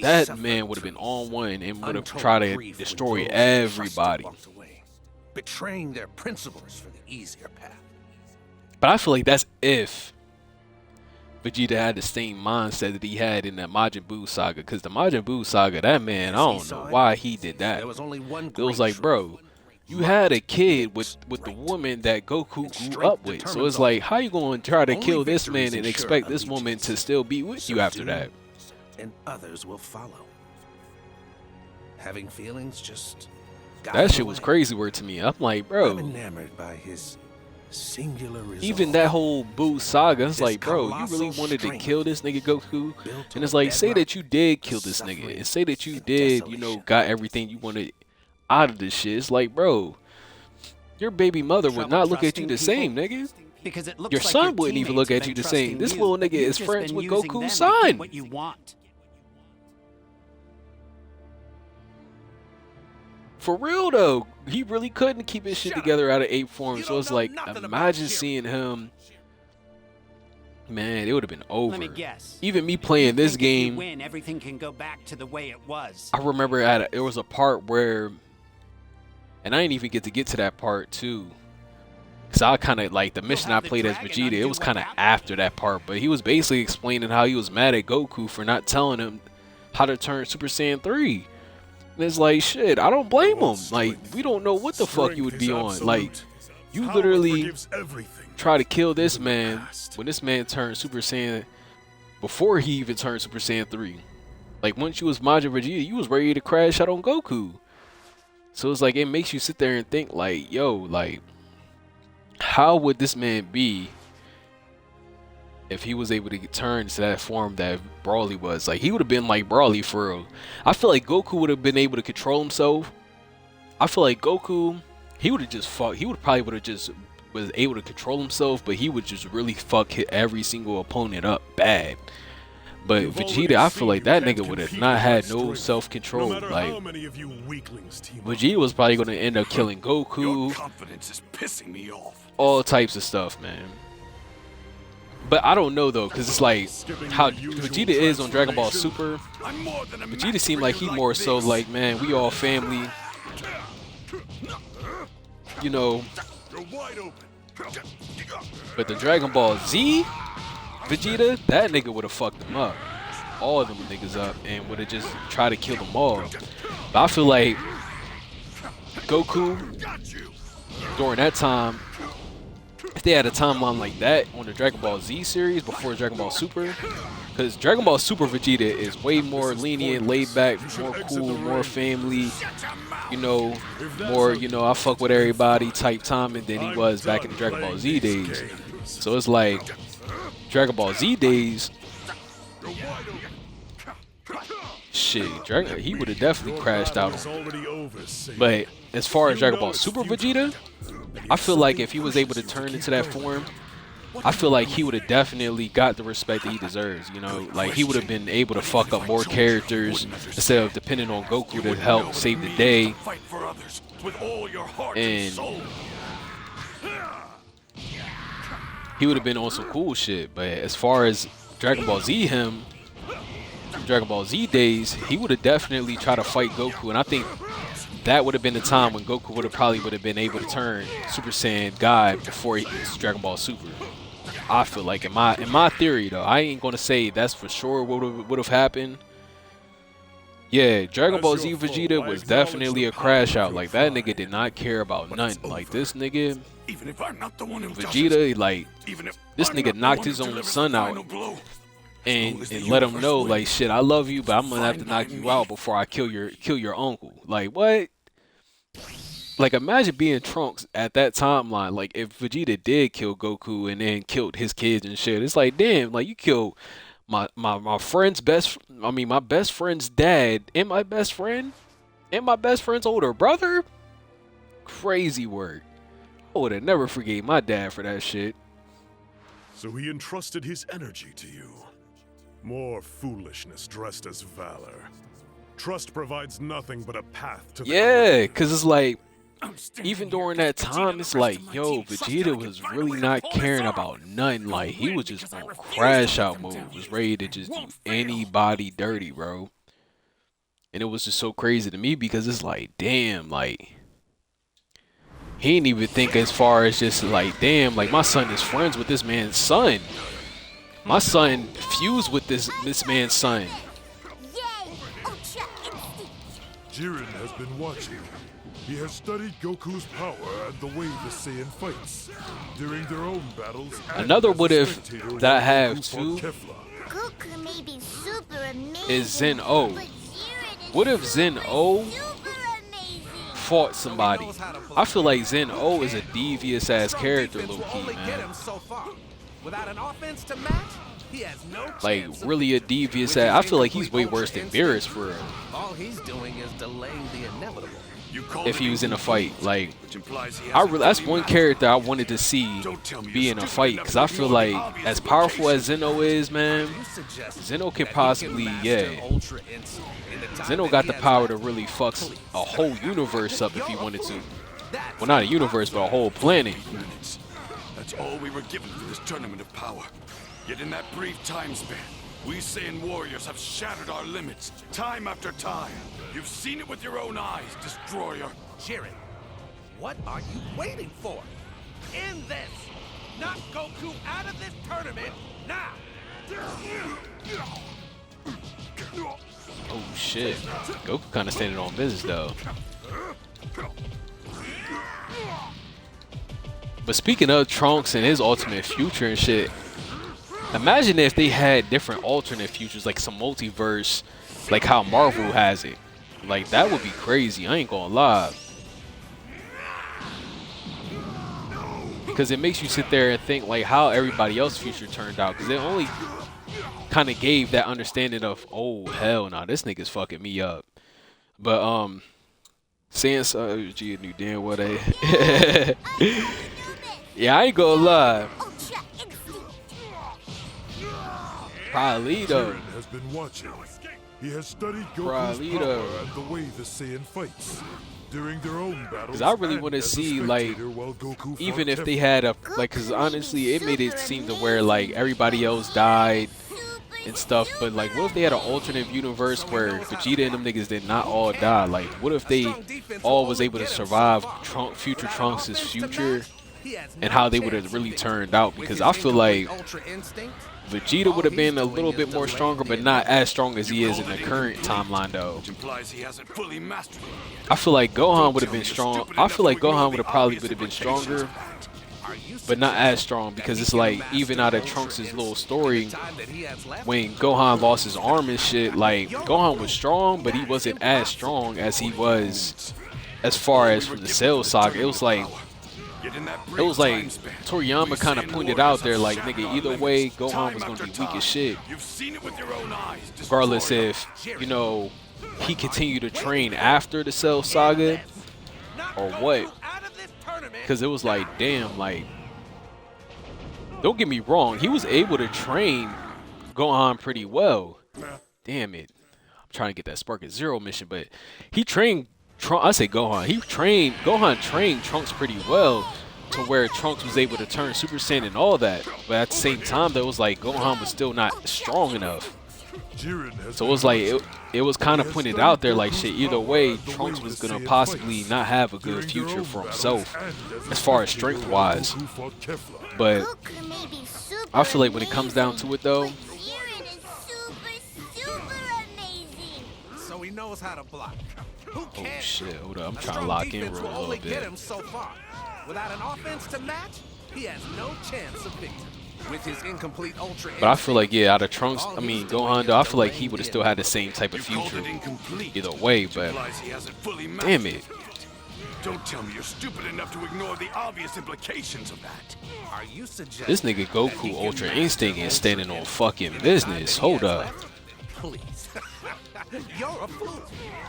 that man would have been on one and would have tried to destroy everybody. Betraying their principles for the easier path. But I feel like that's if Vegeta had the same mindset that he had in that Majin Buu saga, because the Majin Buu saga, that man, I don't know why he did that. It was like, bro, you had a kid with the woman that Goku grew up with, so it's like, how you going to try to kill this man and expect this woman to still be with you after that? And others will follow. Having feelings just that shit was crazy word to me. I'm like, bro, I'm enamored by his singular resolve. Even that whole Buu saga, it's like, bro, you really wanted to kill this nigga Goku? And it's like, say that you did kill this nigga, and say that you did, you know, got everything you wanted out of this shit. It's like, bro, your baby mother would not look at you the same, nigga. Because it looks your like son wouldn't even look at you the same. This little nigga is friends with Goku's son. What you want. For real though, he really couldn't keep his shit together out of 8 forms. So it's like, imagine seeing him Man, it would have been over. Let me guess. Even me playing this Think if you game, win, everything can go back to the way it was. I remember there was a part where, and I didn't even get to that part too. Cause I kind of like the mission I played as Vegeta. It was kind of after that part, but he was basically explaining how he was mad at Goku for not telling him how to turn Super Saiyan 3. And it's like, shit, I don't blame him. Like, we don't know what the fuck you would be on. Like, you literally try to kill this man when this man turned Super Saiyan before he even turned Super Saiyan 3. Like, once you was Majin Vegeta, you was ready to crash out on Goku. So it's like, it makes you sit there and think like, yo, like, how would this man be if he was able to turn to that form that Broly was? Like, he would have been like Broly for real. I feel like Goku would have been able to control himself. I feel like Goku, he would have just fucked. He would probably would have just was able to control himself, but he would just really fuck hit every single opponent up bad. But Vegeta, I feel like that nigga would have not had no self-control. Like, Vegeta was probably going to end up killing Goku. Your confidence is pissing me off. All types of stuff, man. But I don't know, though, because it's like how Vegeta is on Dragon Ball Super. Vegeta seemed like he more so like, man, we all family. You know. But the Dragon Ball Z Vegeta, that nigga would have fucked them up. All of them niggas up and would have just tried to kill them all. But I feel like Goku, during that time, if they had a timeline like that on the Dragon Ball Z series before Dragon Ball Super, because Dragon Ball Super Vegeta is way more lenient, laid back, more cool, more family, you know, more, you know, I fuck with everybody type timing than he was back in the Dragon Ball Z days. So it's like Dragon Ball Z days, shit, he would have definitely crashed out on. But as far as Dragon Ball Super Vegeta, I feel like if he was able to turn into that form, I feel like he would have definitely got the respect that he deserves, you know? Like, he would have been able to fuck up more characters instead of depending on Goku to help save the day. And he would have been on some cool shit. But as far as Dragon Ball Z Dragon Ball Z days, he would have definitely tried to fight Goku. And I think that would have been the time when Goku would have been able to turn Super Saiyan God before he was Dragon Ball Super. I feel like in my theory though, I ain't gonna say that's for sure what would have happened. Yeah, Dragon Ball Z Vegeta was definitely a crash out. Like, that nigga did not care about nothing. Like, this nigga, Vegeta, like, this nigga knocked his own son out and let him know, like, shit, I love you, but I'm gonna have to knock you out before I kill your uncle. Like, what? Like, imagine being Trunks at that timeline. Like, if Vegeta did kill Goku and then killed his kids and shit, it's like, damn, like, you killed my friend's my best friend's dad and my best friend's older brother. Crazy work. I would have never forgave my dad for that shit. So he entrusted his energy to you. More foolishness dressed as valor. Trust provides nothing but a path to the yeah, because it's like, even during that time, it's like, yo, Vegeta was really not caring about nothing. Like, he was just on crash out mode, was ready to just do anybody dirty, bro. And it was just so crazy to me because it's like, damn, like, he didn't even think as far as just like, damn, like, my son is friends with this man's son. My son fused with this man's son. Jiren has been watching. He has studied Goku's power and the way the Saiyan fights. During their own battles, another what if that I have too Goku may be super amazing, is Zen O. What if Zen O fought somebody? I feel like Zen O is a devious ass character, low key, man. Without an offense to match, he has no chance. Like, really a devious ass. I feel like he's way worse than Beerus for real. All he's doing is delaying the inevitable. If he was in a fight, like, that's one character I wanted to see be in a fight, because I feel like as powerful as Zeno is, man, Zeno can possibly, yeah, Zeno got the power to really fuck a whole universe up if he wanted to. Well, not a universe, but a whole planet. That's all we were given for this tournament of power. Yet in that brief time span, we Saiyan warriors have shattered our limits, time after time. You've seen it with your own eyes, Destroyer. Jiren, what are you waiting for? In this! Knock Goku out of this tournament now! Oh shit. Goku kind of standing on business though. But speaking of Trunks and his ultimate future and shit, imagine if they had different alternate futures, like some multiverse, like how Marvel has it. Like, that would be crazy. I ain't gonna lie. Because it makes you sit there and think like how everybody else's future turned out. Because it only kind of gave that understanding of, oh hell nah, this nigga's fucking me up. But saying so, G knew damn what I. Yeah, I ain't gonna lie. Probably though. Jiren has been watching. He has studied Goku's Probably power though. and the way the Saiyan fights during their own battles. Because I really and want to as a see, like, spectator while Goku even fought if they Kefla. had a, like, because honestly, it made it seem to where, like, everybody else died and stuff. But, like, what if they had an alternate universe where Vegeta and them niggas did not all die? Like, what if they all was able to survive future Trunks' future and how they would have really turned out? Because I feel like Vegeta would have been a little bit more stronger, but not as strong as he is in the current timeline, though. I feel like Gohan would have been strong. I feel like Gohan would have probably been stronger, but not as strong, because it's like, even out of Trunks' little story, when Gohan lost his arm and shit, like, Gohan was strong, but he wasn't as strong as he was as far as from the Cell Saga. It was like Toriyama kind of pointed out there, like, nigga, either way, Gohan was going to be weak as shit. Regardless if, you know, he continued to train after the Cell Saga or what. Because it was like, damn, like, don't get me wrong, he was able to train Gohan pretty well. Damn it. I'm trying to get that Spark at Zero mission, but he trained Gohan trained Trunks pretty well to where Trunks was able to turn Super Saiyan and all that. But at the same time, though, it was like Gohan was still not strong enough. So it was like, it was kind of pointed out there like, shit, either way, Trunks was going to possibly not have a good future for himself as far as strength-wise. But I feel like when it comes down to it, though, so he knows how to block. Who oh cares? shit, hold up, I'm trying to lock in real a little bit. Him so far. Without an offense to match, he has no chance of victory. With his incomplete ultra. But I feel like, yeah, out of Trunks, I mean, Gohan, though, I feel like he would have still had the same type of future either way, but damn it. Don't tell me you're stupid enough to ignore the obvious implications of that. Are you suggesting This nigga Goku Ultra Instinct is standing on fucking business. Hold up. Please. You're a fool.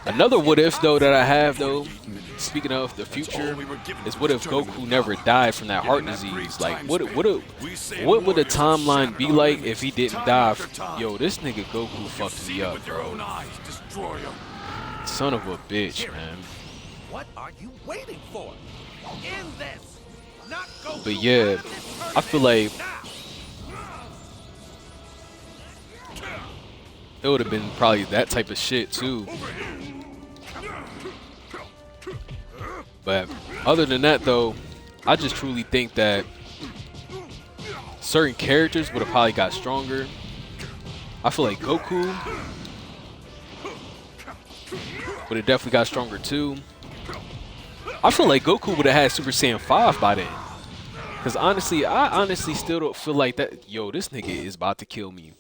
Another what if, though, that I have, though, speaking of the future, is what if Goku never died from that heart disease? Like, what would a timeline be like if he didn't die? Yo, this nigga Goku fucked me up, bro. Son of a bitch, man. What are you waiting for? In this. Not Goku. But yeah, I feel like it would have been probably that type of shit too. But other than that, though, I just truly think that certain characters would have probably got stronger. I feel like Goku would have definitely got stronger too. I feel like Goku would have had Super Saiyan 5 by then. Because honestly, I honestly still don't feel like that. Yo, this nigga is about to kill me.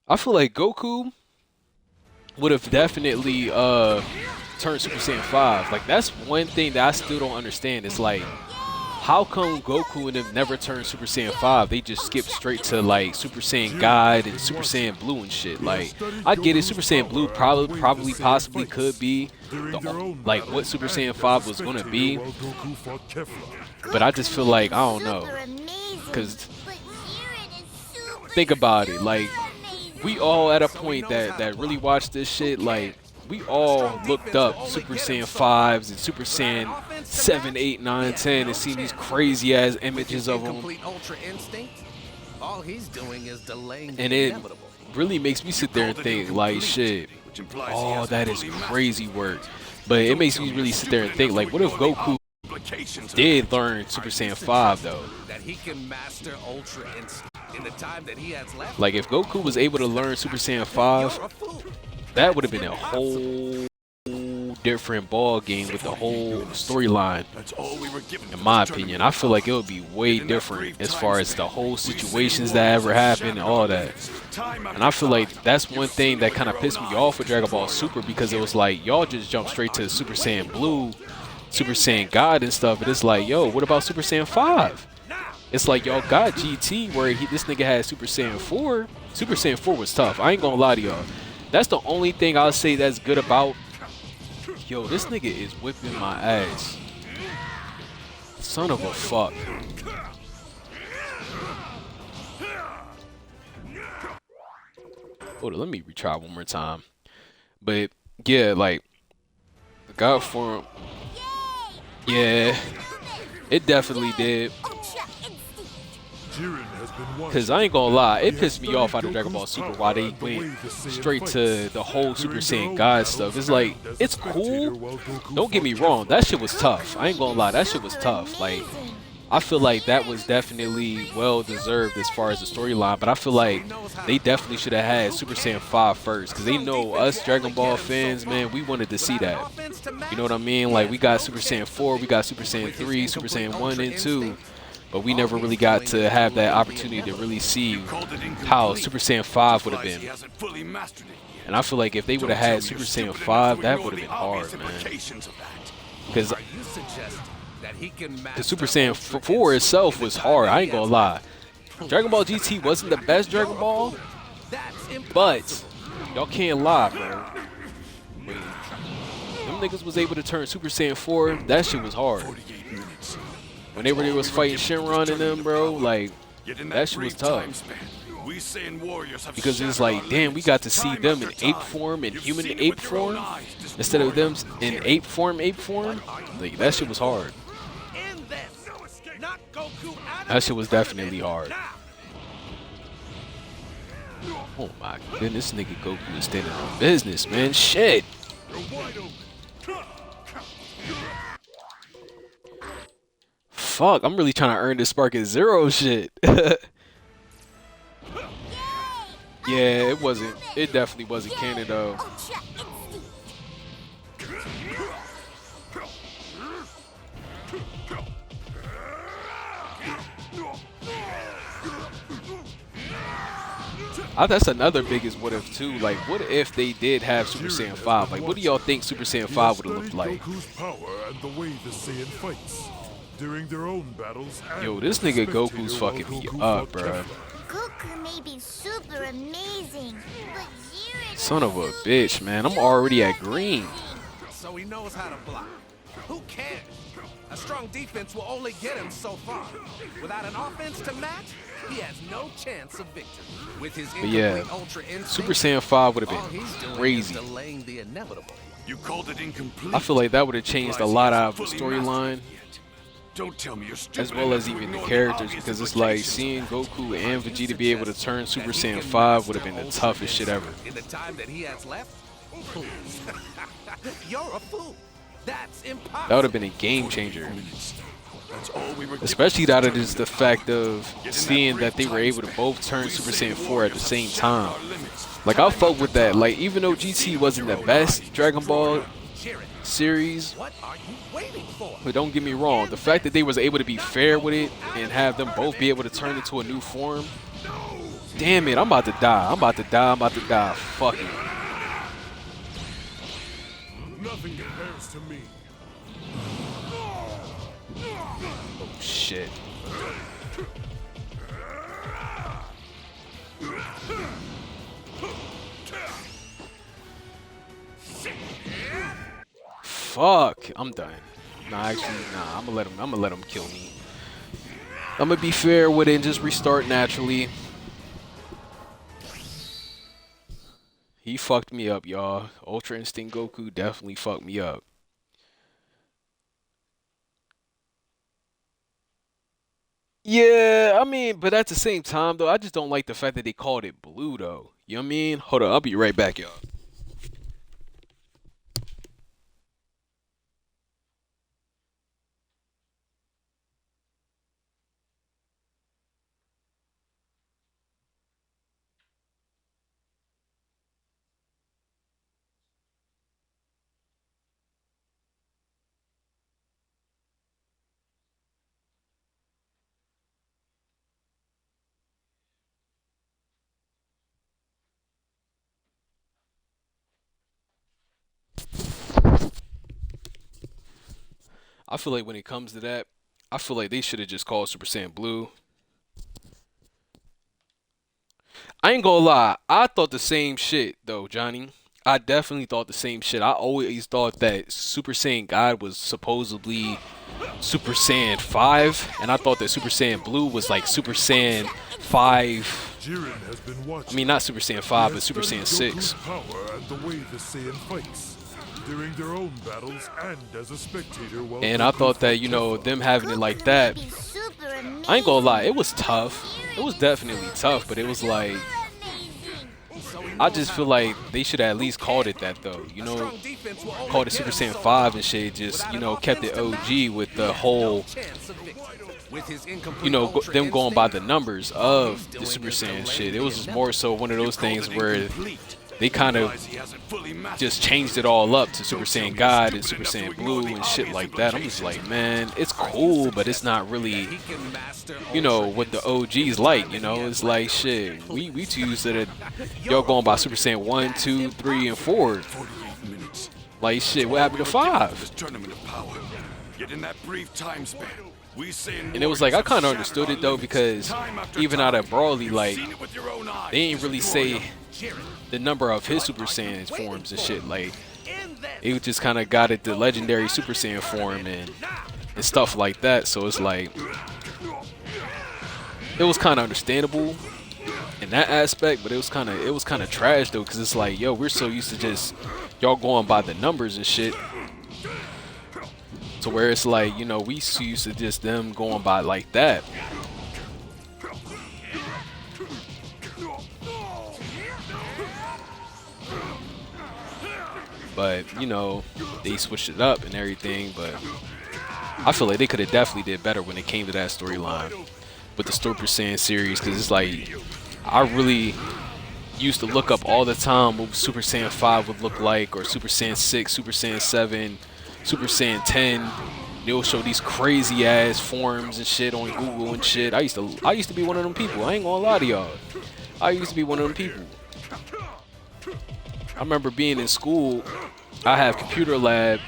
I feel like Goku would have definitely turned Super Saiyan 5. Like, that's one thing that I still don't understand. It's like, how come Goku and them never turned Super Saiyan 5? They just skip straight to, like, Super Saiyan God and Super Saiyan Blue and shit. Like, I get it. Super Saiyan Blue possibly could be like what Super Saiyan 5 was going to be. But I just feel like, I don't know. Because think about it. Like, we all at a point that really watched this shit, like, we all looked up Super Saiyan 5s and Super Saiyan 7, 8, 9, 10 and seen these crazy ass images of them. All he's doing is delaying the And it inevitable. really makes me sit there and think, like, shit, oh, that is crazy work. But it makes me really sit there and think, like, what if Goku did learn Super Saiyan 5, though? That he can master Ultra Instinct in the time that he has left. Like, if Goku was able to learn Super Saiyan 5, that would have been a whole different ball game with the whole storyline. In my opinion, I feel like it would be way different as far as the whole situations that ever happened and all that. And I feel like that's one thing that kind of pissed me off with Dragon Ball Super, because it was like y'all just jumped straight to Super Saiyan Blue, Super Saiyan God and stuff, but it's like, yo, what about Super Saiyan 5? It's like y'all got GT where this nigga had Super Saiyan 4. Super Saiyan 4 was tough. I ain't gonna lie to y'all. That's the only thing I'll say that's good about. Yo, this nigga is whipping my ass. Son of a fuck. Hold on, let me retry one more time. But yeah, like the God form. Yeah, it definitely did. Cause I ain't gonna lie, it pissed me off out of Dragon Ball Super why they went straight to the whole Super Saiyan God stuff. It's like, it's cool. Don't get me wrong, that shit was tough. I ain't gonna lie, that shit was tough. Like, I feel like that was definitely well deserved as far as the storyline. But I feel like they definitely should have had Super Saiyan 5 first, cause they know us Dragon Ball fans, man, we wanted to see that. You know what I mean? Like, we got Super Saiyan 4, we got Super Saiyan 3, Super Saiyan 1 and 2. But we never really got to have that opportunity to really see how Super Saiyan 5 would have been. And I feel like if they would have had Super Saiyan 5, that would have been hard, man. Because the Super Saiyan 4 itself was hard, I ain't gonna lie. Dragon Ball GT wasn't the best Dragon Ball, but y'all can't lie, bro. Them niggas was able to turn Super Saiyan 4, that shit was hard. When they was fighting Shenron and them, bro, like, that shit was tough. Because it's like, damn, we got to see them in ape form and human ape form instead of them in ape form. Like, that shit was hard. That shit was definitely hard. Oh my goodness, this nigga Goku is standing on business, man. Shit. Fuck, I'm really trying to earn this Spark at Zero shit. Yeah, it wasn't. It definitely wasn't canon though. That's another biggest what if too. Like, what if they did have Super Saiyan 5? Like, what do y'all think Super Saiyan 5 would have looked like? During their own battles. Yo, this nigga Goku's fucking me up, bro. Goku may be super amazing, but Jiren... Son of a bitch, man. I'm already at green. So he knows how to block. Who cares? A strong defense will only get him so far. Without an offense to match, he has no chance of victory. With his Ultra Instinct, Super Saiyan 5 would have been crazy. Delaying the inevitable. You called it incomplete. I feel like that would have changed a lot out of the storyline. Don't tell me you're as well as even the characters, because it's like seeing Goku and Vegeta be able to turn Super Saiyan 5 would have been the toughest shit ever. In the time that he has left, you're a fool. That's impossible. That would have been a game changer. Especially out of the fact of seeing that they were able to both turn Super Saiyan 4 at the same time. Like, I fuck with that. Like, even though GT wasn't the best Dragon Ball series, but don't get me wrong, the fact that they was able to be fair with it and have them both be able to turn into a new form. Damn it, I'm about to die. I'm about to die. Fuck it. Nothing compares to me. Oh shit. Fuck, I'm done. Nah, actually, nah, I'm gonna let him kill me. I'm gonna be fair with it and just restart naturally. He fucked me up, y'all. Ultra Instinct Goku definitely fucked me up. Yeah, I mean, but at the same time though, I just don't like the fact that they called it blue though. You know what I mean? Hold on, I'll be right back, y'all. I feel like when it comes to that, I feel like they should have just called Super Saiyan Blue. I ain't gonna lie, I thought the same shit though, Johnny. I definitely thought the same shit. I always thought that Super Saiyan God was supposedly Super Saiyan 5, and I thought that Super Saiyan Blue was like Super Saiyan 5. I mean, not Super Saiyan 5, but Super Saiyan 6. Power and the way the Saiyan fights during their own battles and as a spectator. And I thought that, you know, them having it like that, I ain't gonna lie, it was tough. It was definitely tough, but it was like, I just feel like they should have at least called it that though, you know, called it Super Saiyan 5 and shit, just, you know, kept it OG with the whole, you know, them going by the numbers of the Super Saiyan shit. It was just more so one of those things where they kind of just changed it all up to Super Saiyan God and Super Saiyan Blue and shit like that. I'm just like, man, it's cool, but it's not really, you know, what the OG's like, you know. It's like, shit, we too used to y'all going by Super Saiyan 1, 2, 3, and 4. Like, shit, what happened to 5? And it was like, I kind of understood it though, because even out of Broly, like, they ain't really say the number of his Super Saiyan forms and shit. Like, it just kind of got it the legendary Super Saiyan form and stuff like that. So it's like, it was kind of understandable in that aspect, but it was kind of trash though, because it's like, yo, we're so used to just y'all going by the numbers and shit, to where it's like, you know, we so used to just them going by like that. But, you know, they switched it up and everything, but I feel like they could have definitely did better when it came to that storyline with the Super Saiyan series, because it's like, I really used to look up all the time what Super Saiyan 5 would look like, or Super Saiyan 6, Super Saiyan 7, Super Saiyan 10. They'll show these crazy ass forms and shit on Google and shit. I used to be one of them people. I ain't gonna lie to y'all. I used to be one of them people. I remember being in school, I have computer lab,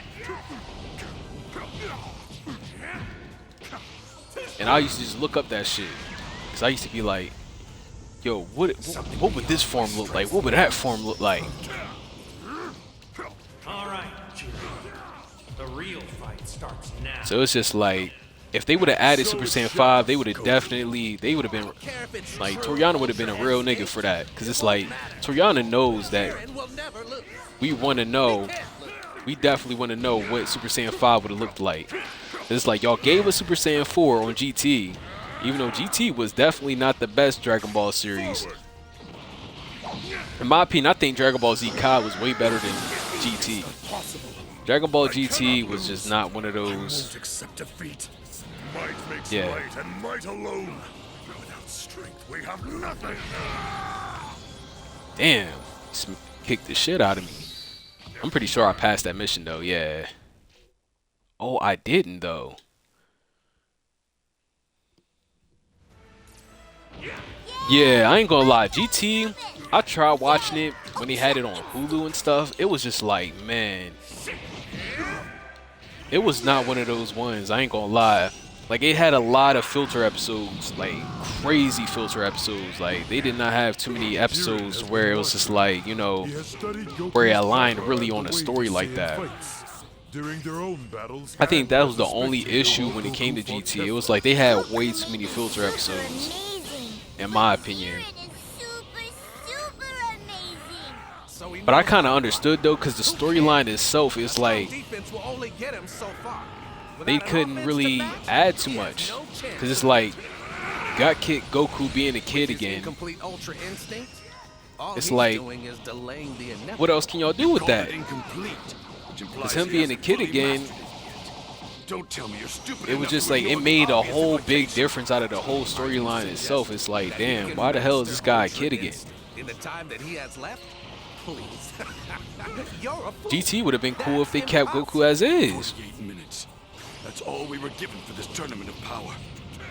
and I used to just look up that shit, because I used to be like, yo, what would this form look like? What would that form look like? All right, the real fight starts now. So it's just like, if they would have added Super Saiyan 5, they would have definitely, they would have been, like, Toriyama would have been a real nigga for that. Because it's like, Toriyama knows that we want to know, we definitely want to know what Super Saiyan 5 would have looked like. It's like, y'all gave us Super Saiyan 4 on GT, even though GT was definitely not the best Dragon Ball series. In my opinion, I think Dragon Ball Z Kai was way better than GT. Dragon Ball GT was just not one of those. Might makes Yeah. might, and might alone. Without strength, we have nothing. Damn, kicked the shit out of me. I'm pretty sure I passed that mission though. Yeah. Oh, I didn't though. Yeah, I ain't gonna lie. GT, I tried watching it when he had it on Hulu and stuff. It was just like, man, it was not one of those ones. I ain't gonna lie. Like, it had a lot of filter episodes, like crazy filter episodes. Like, they did not have too many episodes where it was just like, you know, where it aligned really on a story like that. I think that was the only issue when it came to GT. It was like they had way too many filter episodes, in my opinion. But I kind of understood though, because the storyline itself is like, they couldn't really add too much, because it's like, got kicked Goku being a kid again. Complete Ultra Instinct. All It's he's like, doing is delaying the inevitable. what else can y'all do with that? Because It's him being a kid again. Don't tell me you're stupid. It was just like, it made a whole big difference out of the whole storyline itself. It's like, damn, why the hell is this guy a kid again? In the time that he has left, please. You're a fool. GT would have been cool if they kept Goku as is. 48 minutes. That's all we were given for this tournament of power.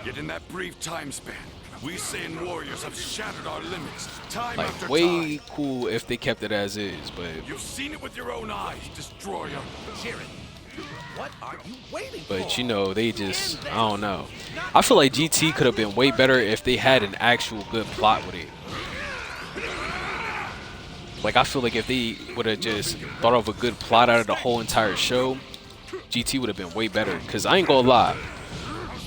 Yet in that brief time span, we Saiyan warriors have shattered our limits time after Like, way time. cool if they kept it as is, but You've seen it with your own eyes, Destroyer. Jiren, what are you waiting for? but you know, they just, I don't know. I feel like GT could have been way better if they had an actual good plot with it. Like, I feel like if they would have just thought of a good plot out of the whole entire show, GT would have been way better. Because I ain't gonna lie,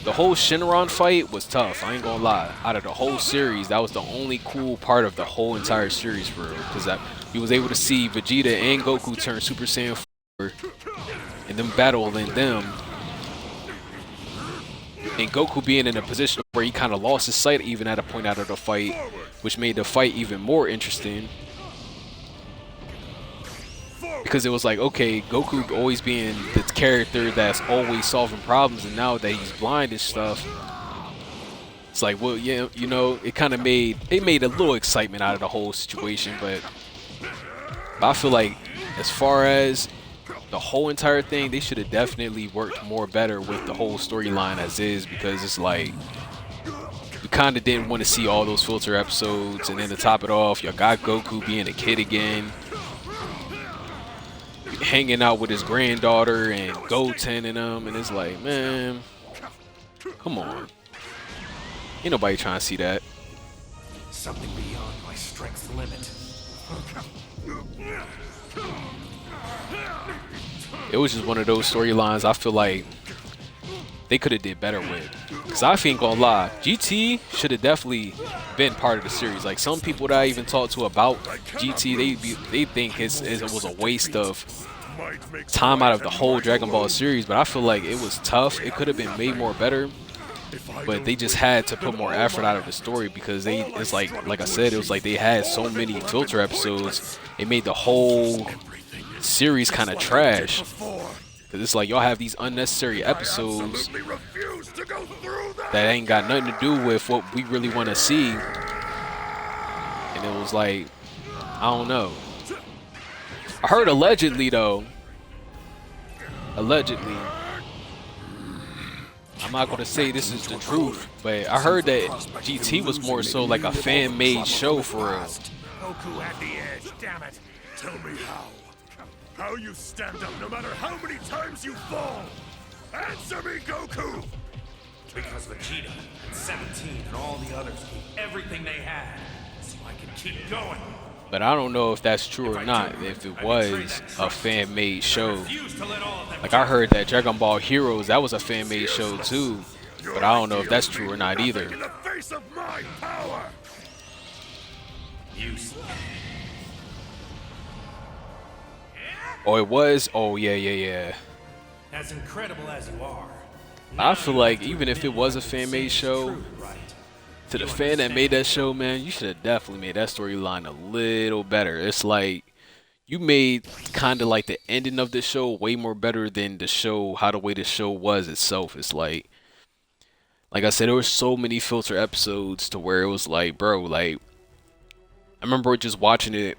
the whole Shenron fight was tough. I ain't gonna lie. Out of the whole series, that was the only cool part of the whole entire series for real. Because you was able to see Vegeta and Goku turn Super Saiyan 4 and them battling them. And Goku being in a position where he kind of lost his sight even at a point out of the fight, which made the fight even more interesting. Because it was like, okay, Goku always being the character that's always solving problems, and now that he's blind and stuff, it's like, well, yeah, you know, it kind of made a little excitement out of the whole situation. But I feel like as far as the whole entire thing, they should have definitely worked more better with the whole storyline as is, because it's like, you kind of didn't want to see all those filter episodes, and then to top it off, you got Goku being a kid again, hanging out with his granddaughter and Goten and them, and it's like, man, come on. Ain't nobody trying to see that. Something beyond my strength's limit. It was just one of those storylines I feel like they could have did better with. Because I ain't gonna lie, GT should have definitely been part of the series. Like, some people that I even talked to about GT, they think it was a waste of time out of the whole Dragon Ball series. But I feel like it was tough. It could have been made more better. But they just had to put more effort out of the story, because it's like I said, it was like they had so many filter episodes. It made the whole series kind of trash. Because it's like, y'all have these unnecessary episodes that ain't got nothing to do with what we really want to see. And it was like, I don't know. I heard allegedly, though. Allegedly. I'm not going to say this is the truth, but I heard that GT was more so like a fan-made show for real. Goku had the edge, damn it. Tell me how. How you stand up no matter how many times you fall. Answer me, Goku! Because Vegeta and 17 and all the others gave everything they had, so I can keep going. But I don't know if that's true or not, if it was a fan-made show. Like, I heard that Dragon Ball Heroes, that was a fan-made show too. But I don't know if that's true or not either. In the face of my power. Oh, it was? Oh, yeah. As incredible as you are, I feel like even if it was a fan-made show, to the fan that made that show, man, you should have definitely made that storyline a little better. It's like, you made kind of like the ending of the show way more better than the show, how the way the show was itself. It's like I said, there were so many filter episodes to where it was like, bro, like, I remember just watching it,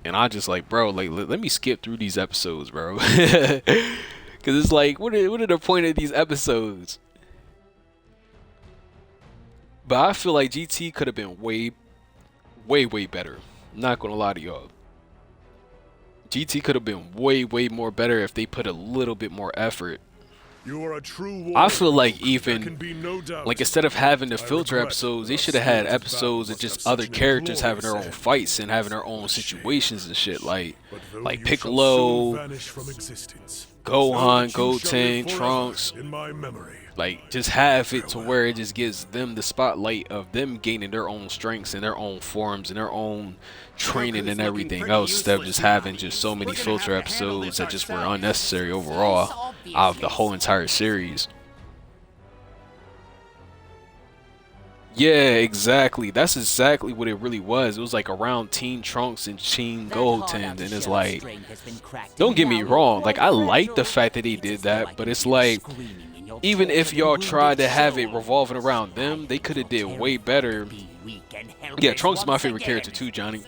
and I just like, bro, like, let me skip through these episodes, bro. Because it's like, what are the point of these episodes? But I feel like GT could have been way better. I'm not going to lie to y'all. GT could have been way more better if they put a little bit more effort. You are a true warrior. I feel like even, There can be no doubt. like, instead of having the filter episodes, they should have had episodes of just other characters having their own fights and having their own situations and shit. Like Piccolo, Gohan, Goten, Trunks. In my memory. Like, just have it to where it just gives them the spotlight of them gaining their own strengths and their own forms and their own training and everything else, instead of just having just so many filter episodes that just were unnecessary overall out of the whole entire series. Yeah, exactly. That's exactly what it really was. It was like around Teen Trunks and Teen Goten, and it's like, don't get me wrong, like I like the fact that they did that, but it's like, even if y'all tried to have it revolving around them, they could have did way better. Yeah, Trunks is my favorite character too, Johnny.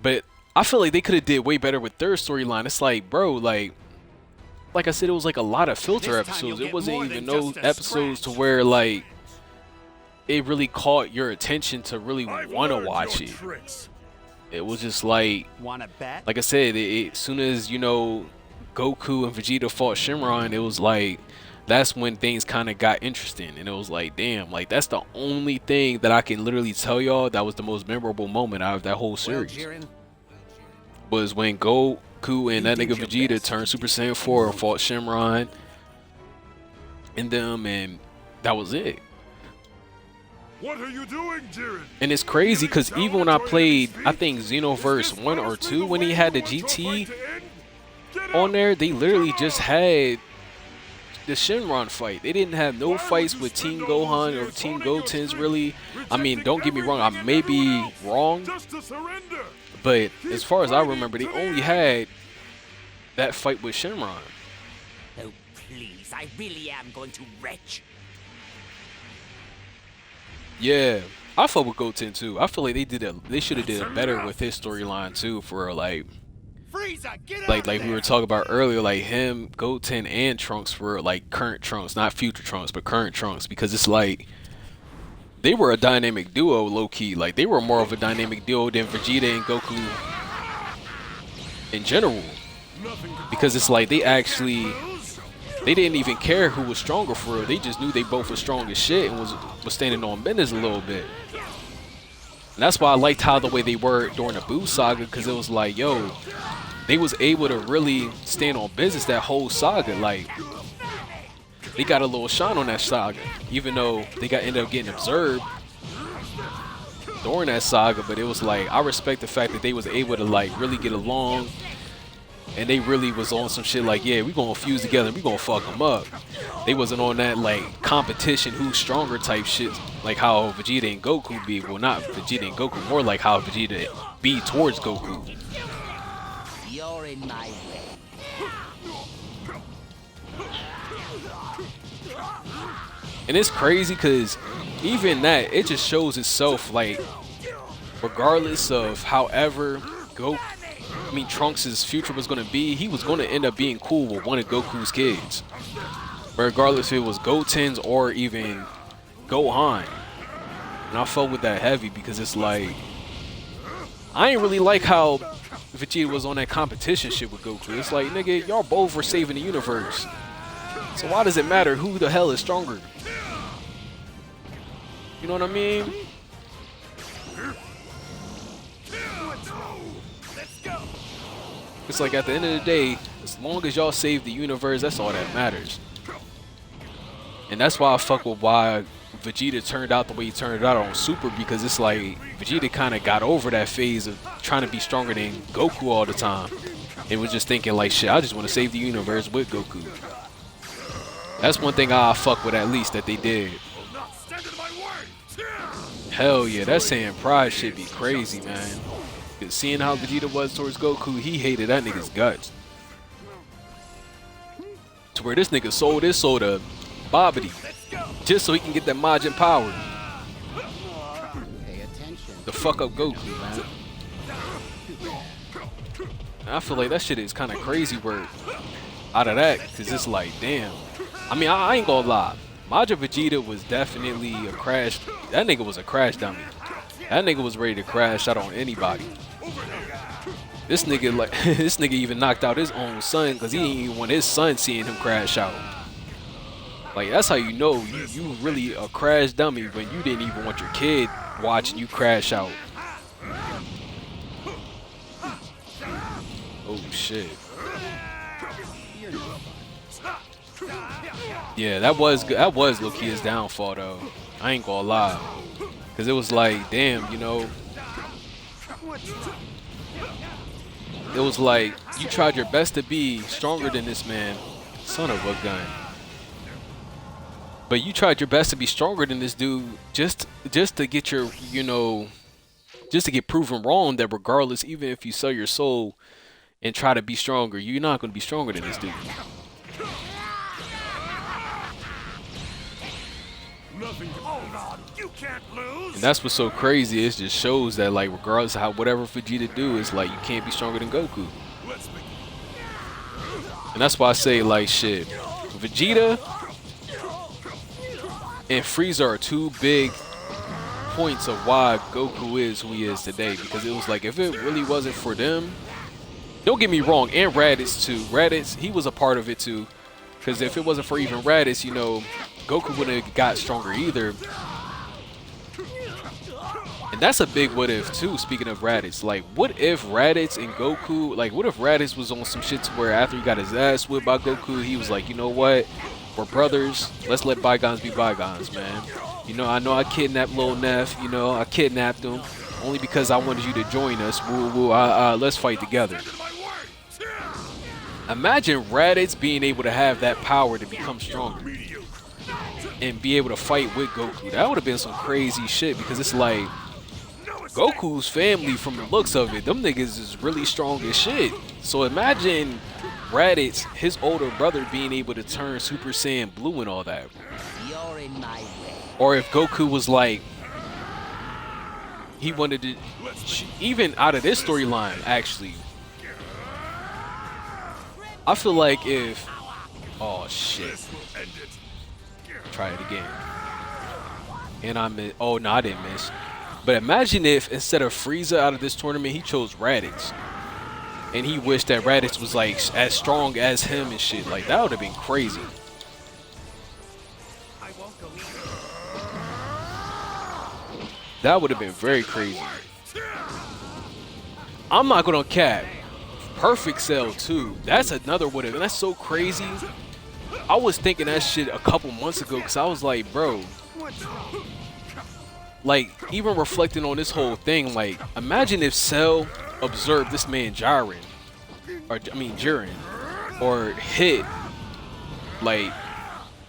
But I feel like they could have did way better with their storyline. It's like, bro, like I said, it was like a lot of filter episodes. It wasn't even no episodes to where like it really caught your attention to really want to watch it. It was just like I said, as soon as, you know, Goku and Vegeta fought Shenron, it was like, that's when things kind of got interesting. And it was like, damn, like that's the only thing that I can literally tell y'all that was the most memorable moment out of that whole series. Was when Goku and that nigga Vegeta turned Super Saiyan 4 and fought Shenron and them, and that was it. What are you doing, Jiren? And it's crazy because even when I played, I think Xenoverse 1 or 2, when he had the GT on there, they literally just had the Shenron fight. They didn't have no fights with Team Gohan or Team Gotens, really. I mean, don't get me wrong, I may be wrong, but as far as I remember, they only had that fight with Shenron. Oh, please, I really am going to retch. Yeah, I fuck with Goten too. I feel like they should have did it better with his storyline too, for like we were talking about earlier, like him, Goten, and Trunks were like current Trunks, not future Trunks, but current Trunks, because it's like they were a dynamic duo, low key. Like they were more of a dynamic duo than Vegeta and Goku in general, because it's like they didn't even care who was stronger for real. They just knew they both were strong as shit and was standing on business a little bit. And that's why I liked how the way they were during the Buu saga, because it was like, yo, they was able to really stand on business that whole saga. Like, they got a little shine on that saga, even though they ended up getting observed during that saga. But it was like, I respect the fact that they was able to like really get along. And they really was on some shit like, yeah, we gonna fuse together and we gonna fuck them up. They wasn't on that like competition, who's stronger type shit, like how Vegeta and Goku be. Well, not Vegeta and Goku, more like how Vegeta be towards Goku. You're in my way. And it's crazy because even that, it just shows itself, like, regardless of however Trunks' future was going to be, he was going to end up being cool with one of Goku's kids. Regardless if it was Goten's or even Gohan. And I felt with that heavy because it's like, I ain't really like how Vegeta was on that competition shit with Goku. It's like, nigga, y'all both were saving the universe. So why does it matter who the hell is stronger? You know what I mean? It's like at the end of the day, as long as y'all save the universe, that's all that matters. And that's why I fuck with why Vegeta turned out the way he turned out on Super, because it's like Vegeta kind of got over that phase of trying to be stronger than Goku all the time. And was just thinking like, shit, I just want to save the universe with Goku. That's one thing I fuck with, at least, that they did. Hell yeah, that Saiyan Pride shit be crazy, man. Cause seeing how Vegeta was towards Goku, he hated that nigga's guts. To where this nigga sold his soul to Babidi just so he can get that Majin power. The fuck up Goku, man. And I feel like that shit is kind of crazy work out of that, cause it's like, damn. I mean, I ain't gonna lie. Majin Vegeta was definitely a crash. That nigga was a crash dummy. That nigga was ready to crash out on anybody. This nigga, like, this nigga even knocked out his own son because he didn't even want his son seeing him crash out. Like, that's how you know you really a crash dummy, when you didn't even want your kid watching you crash out. Oh shit. Yeah, that was low-key his downfall though. I ain't gonna lie. Cause it was like, damn, you know. It was like, you tried your best to be stronger than this man. Son of a gun. But you tried your best to be stronger than this dude, just to get your, just to get proven wrong that regardless, even if you sell your soul and try to be stronger, you're not going to be stronger than this dude. You can't lose. And that's what's so crazy. It just shows that, like, regardless of whatever Vegeta do, it's like you can't be stronger than Goku. And that's why I say, like, shit, Vegeta and Frieza are two big points of why Goku is who he is today. Because it was like, if it really wasn't for them, don't get me wrong, and Raditz too. Raditz, he was a part of it too. Because if it wasn't for even Raditz, Goku wouldn't have got stronger either. And that's a big what if too, speaking of Raditz. Like, what if Raditz and Goku, like, what if Raditz was on some shit to where after he got his ass whipped by Goku, he was like, you know what? We're brothers. Let's let bygones be bygones, man. I know I kidnapped Lil Neff. I kidnapped him only because I wanted you to join us. Woo woo. Let's fight together. Imagine Raditz being able to have that power to become stronger and be able to fight with Goku. That would have been some crazy shit, because it's like Goku's family, from the looks of it, them niggas is really strong as shit. So imagine Raditz, his older brother, being able to turn Super Saiyan Blue and all that. You're in my way. Or if Goku was like, he wanted to, even out of this storyline, actually, I feel like if, oh shit, try it again. And I missed, oh no, I didn't miss. But imagine if instead of Frieza out of this tournament, he chose Raditz. And he wished that Raditz was like as strong as him and shit. Like, that would have been crazy. That would have been very crazy. I'm not gonna cap. Perfect Cell too. That's another what if. And that's so crazy. I was thinking that shit a couple months ago, because I was like, bro, like, even reflecting on this whole thing, like, imagine if Cell observed this man Jiren, or hit, like,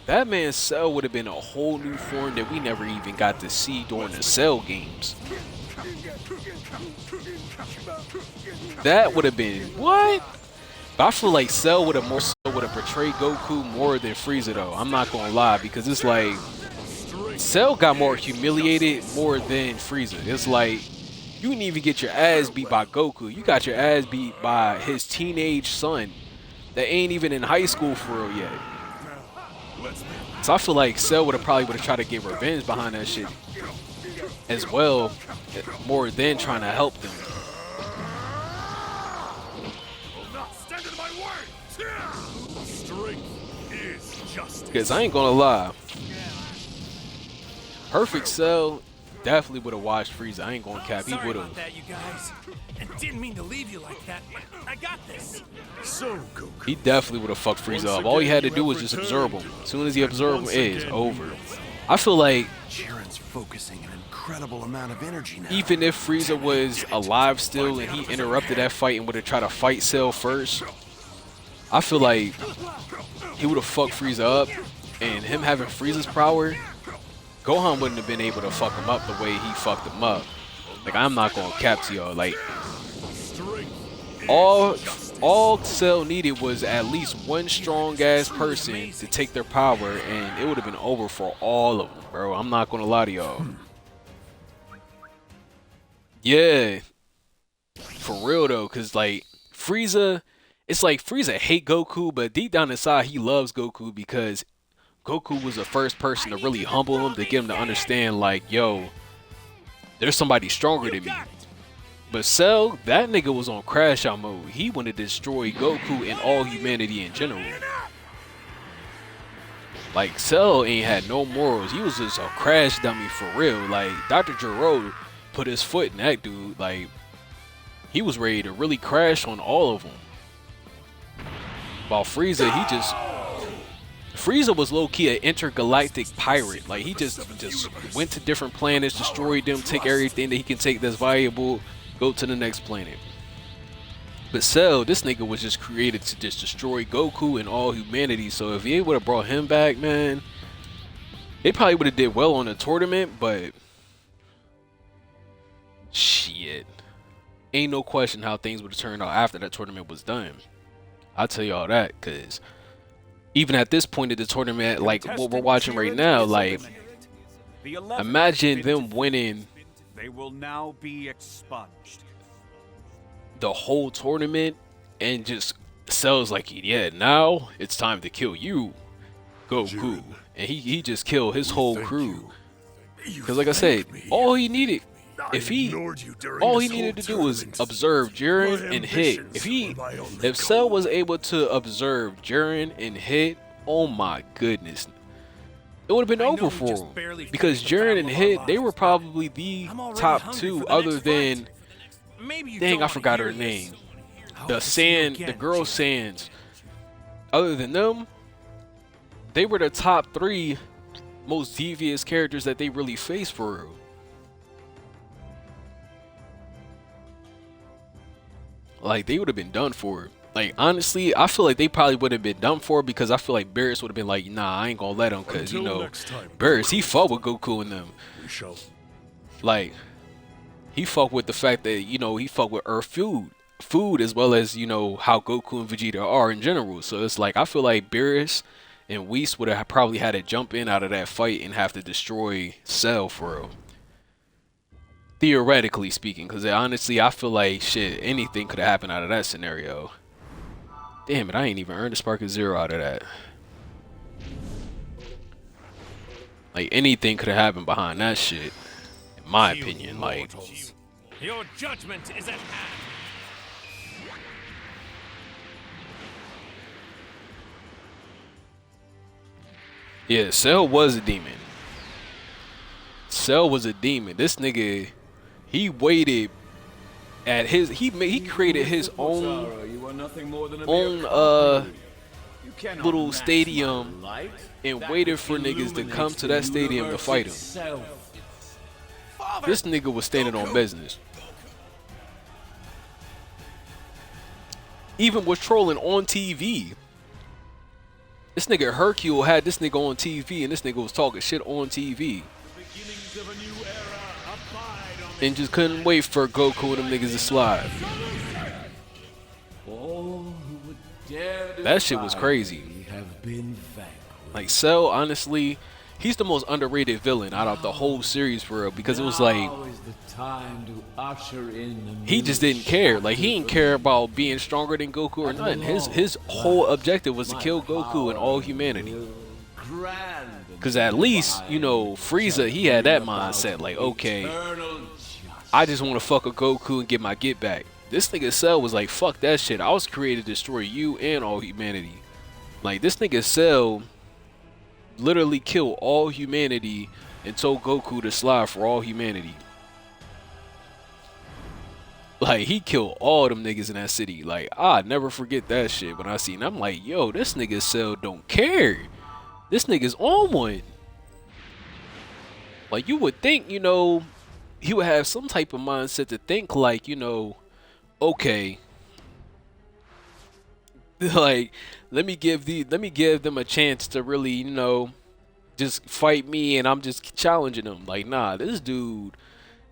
that man Cell would have been a whole new form that we never even got to see during the Cell games. That would have been what? But I feel like Cell would have portrayed Goku more than Frieza though. I'm not gonna lie, because it's like Cell got more humiliated more than Frieza. It's like you didn't even get your ass beat by Goku. You got your ass beat by his teenage son that ain't even in high school for real yet. So I feel like Cell would have tried to get revenge behind that shit as well, more than trying to help them. Because I ain't gonna lie, Perfect Cell definitely would have watched Frieza. I ain't gonna cap. He would have. You guys. And didn't mean to leave you like that. I got this. So, Goku, he definitely would have fucked Frieza up. All he had to do was just observe him. As soon as he observed him, it's over. I feel like Jiren's focusing an incredible amount of energy now. Even if Frieza was alive still and he interrupted that fight and would have tried to fight Cell first, I feel like he would have fucked Frieza up, and him having Frieza's power, Gohan wouldn't have been able to fuck him up the way he fucked him up. Like, I'm not gonna cap to y'all. Like, all Cell needed was at least one strong ass person to take their power, and it would have been over for all of them, bro. I'm not gonna lie to y'all. Yeah, for real though, cause like Frieza, it's like Frieza hate Goku, but deep down inside he loves Goku, because Goku was the first person to really humble him, to get him to understand, like, yo, there's somebody stronger than me. But Cell, that nigga was on Crashout mode. He wanted to destroy Goku and all humanity in general. Like, Cell ain't had no morals. He was just a crash dummy for real. Like, Dr. Gero put his foot in that dude. Like, he was ready to really crash on all of them. While Frieza, Frieza was low-key an intergalactic pirate. Like, he just went to different planets, destroyed them, take everything that he can take that's valuable, go to the next planet. But Cell, this nigga was just created to just destroy Goku and all humanity. So if he would have brought him back, man, They probably would have did well on the tournament, but shit, ain't no question how things would have turned out after that tournament was done. I'll tell y'all that, because even at this point of the tournament, like what we're watching right now, like imagine them winning. They will now be expunged. The whole tournament and just Cell's like, yeah, now it's time to kill you, Goku. And he just killed his whole crew. Because like I said, all he needed, all he needed to do was observe Jiren and hit. If Cell was able to observe Jiren and hit, oh my goodness, it would have been over for him. Because Jiren and hit, they were probably the top two, other than, dang, I forgot her name. The girl Sans. Other than them, they were the top three most devious characters that they really faced for real. Like, they would have been done for. Like, honestly, I feel like they probably would have been done for, because I feel like Beerus would have been like, nah, I ain't gonna let him, because, you know, Beerus, he fought with Goku and them. Like, he fucked with the fact that, you know, he fucked with Earth food as well as, you know, how Goku and Vegeta are in general. So it's like, I feel like Beerus and Whis would have probably had to jump in out of that fight and have to destroy Cell for real. Theoretically speaking, because honestly, I feel like shit, anything could have happened out of that scenario. Damn it, I ain't even earned a spark of 0 out of that. Like, anything could have happened behind that shit, in my opinion. Like, your judgment is at hand. yeah, Cell was a demon. Cell was a demon. This nigga, he waited at his, he created his own little stadium and waited for niggas to come to that stadium to fight him. This nigga was standing on business. Even was trolling on TV. This nigga Hercule had this nigga on TV, and this nigga was talking shit on TV. And just couldn't wait for Goku and them niggas to slide. That shit was crazy. Like, Cell, honestly, he's the most underrated villain out of the whole series for real, because it was like, he just didn't care. Like, he didn't care about being stronger than Goku or nothing. His whole objective was to kill Goku and all humanity. Because at least, you know, Frieza, he had that mindset. Like, okay, I just want to fuck a Goku and get my get back. This nigga Cell was like, fuck that shit. I was created to destroy you and all humanity. Like, this nigga Cell literally killed all humanity and told Goku to slide for all humanity. Like, he killed all them niggas in that city. Like, I never forget that shit when I seen. I'm like, yo, this nigga Cell don't care. This nigga's on one. Like, you would think, you know, he would have some type of mindset to think like, you know, okay, like, let me give them a chance to really, you know, just fight me and I'm just challenging them. Like, nah, this dude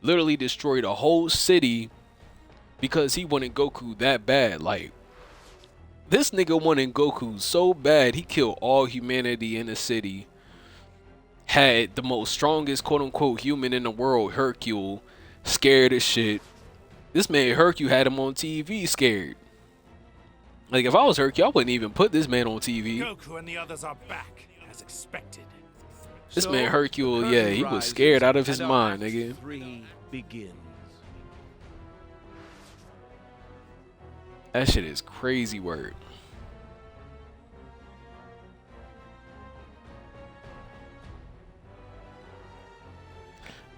literally destroyed a whole city because he wanted Goku that bad. Like, this nigga wanted Goku so bad, he killed all humanity in the city. Had the most strongest quote-unquote human in the world, Hercule, scared as shit. This man Hercule had him on TV scared. Like, if I was Hercule, I wouldn't even put this man on TV. Goku and the others are back, as expected. This man Hercule, yeah, he was scared out of his mind, nigga. That shit is crazy word.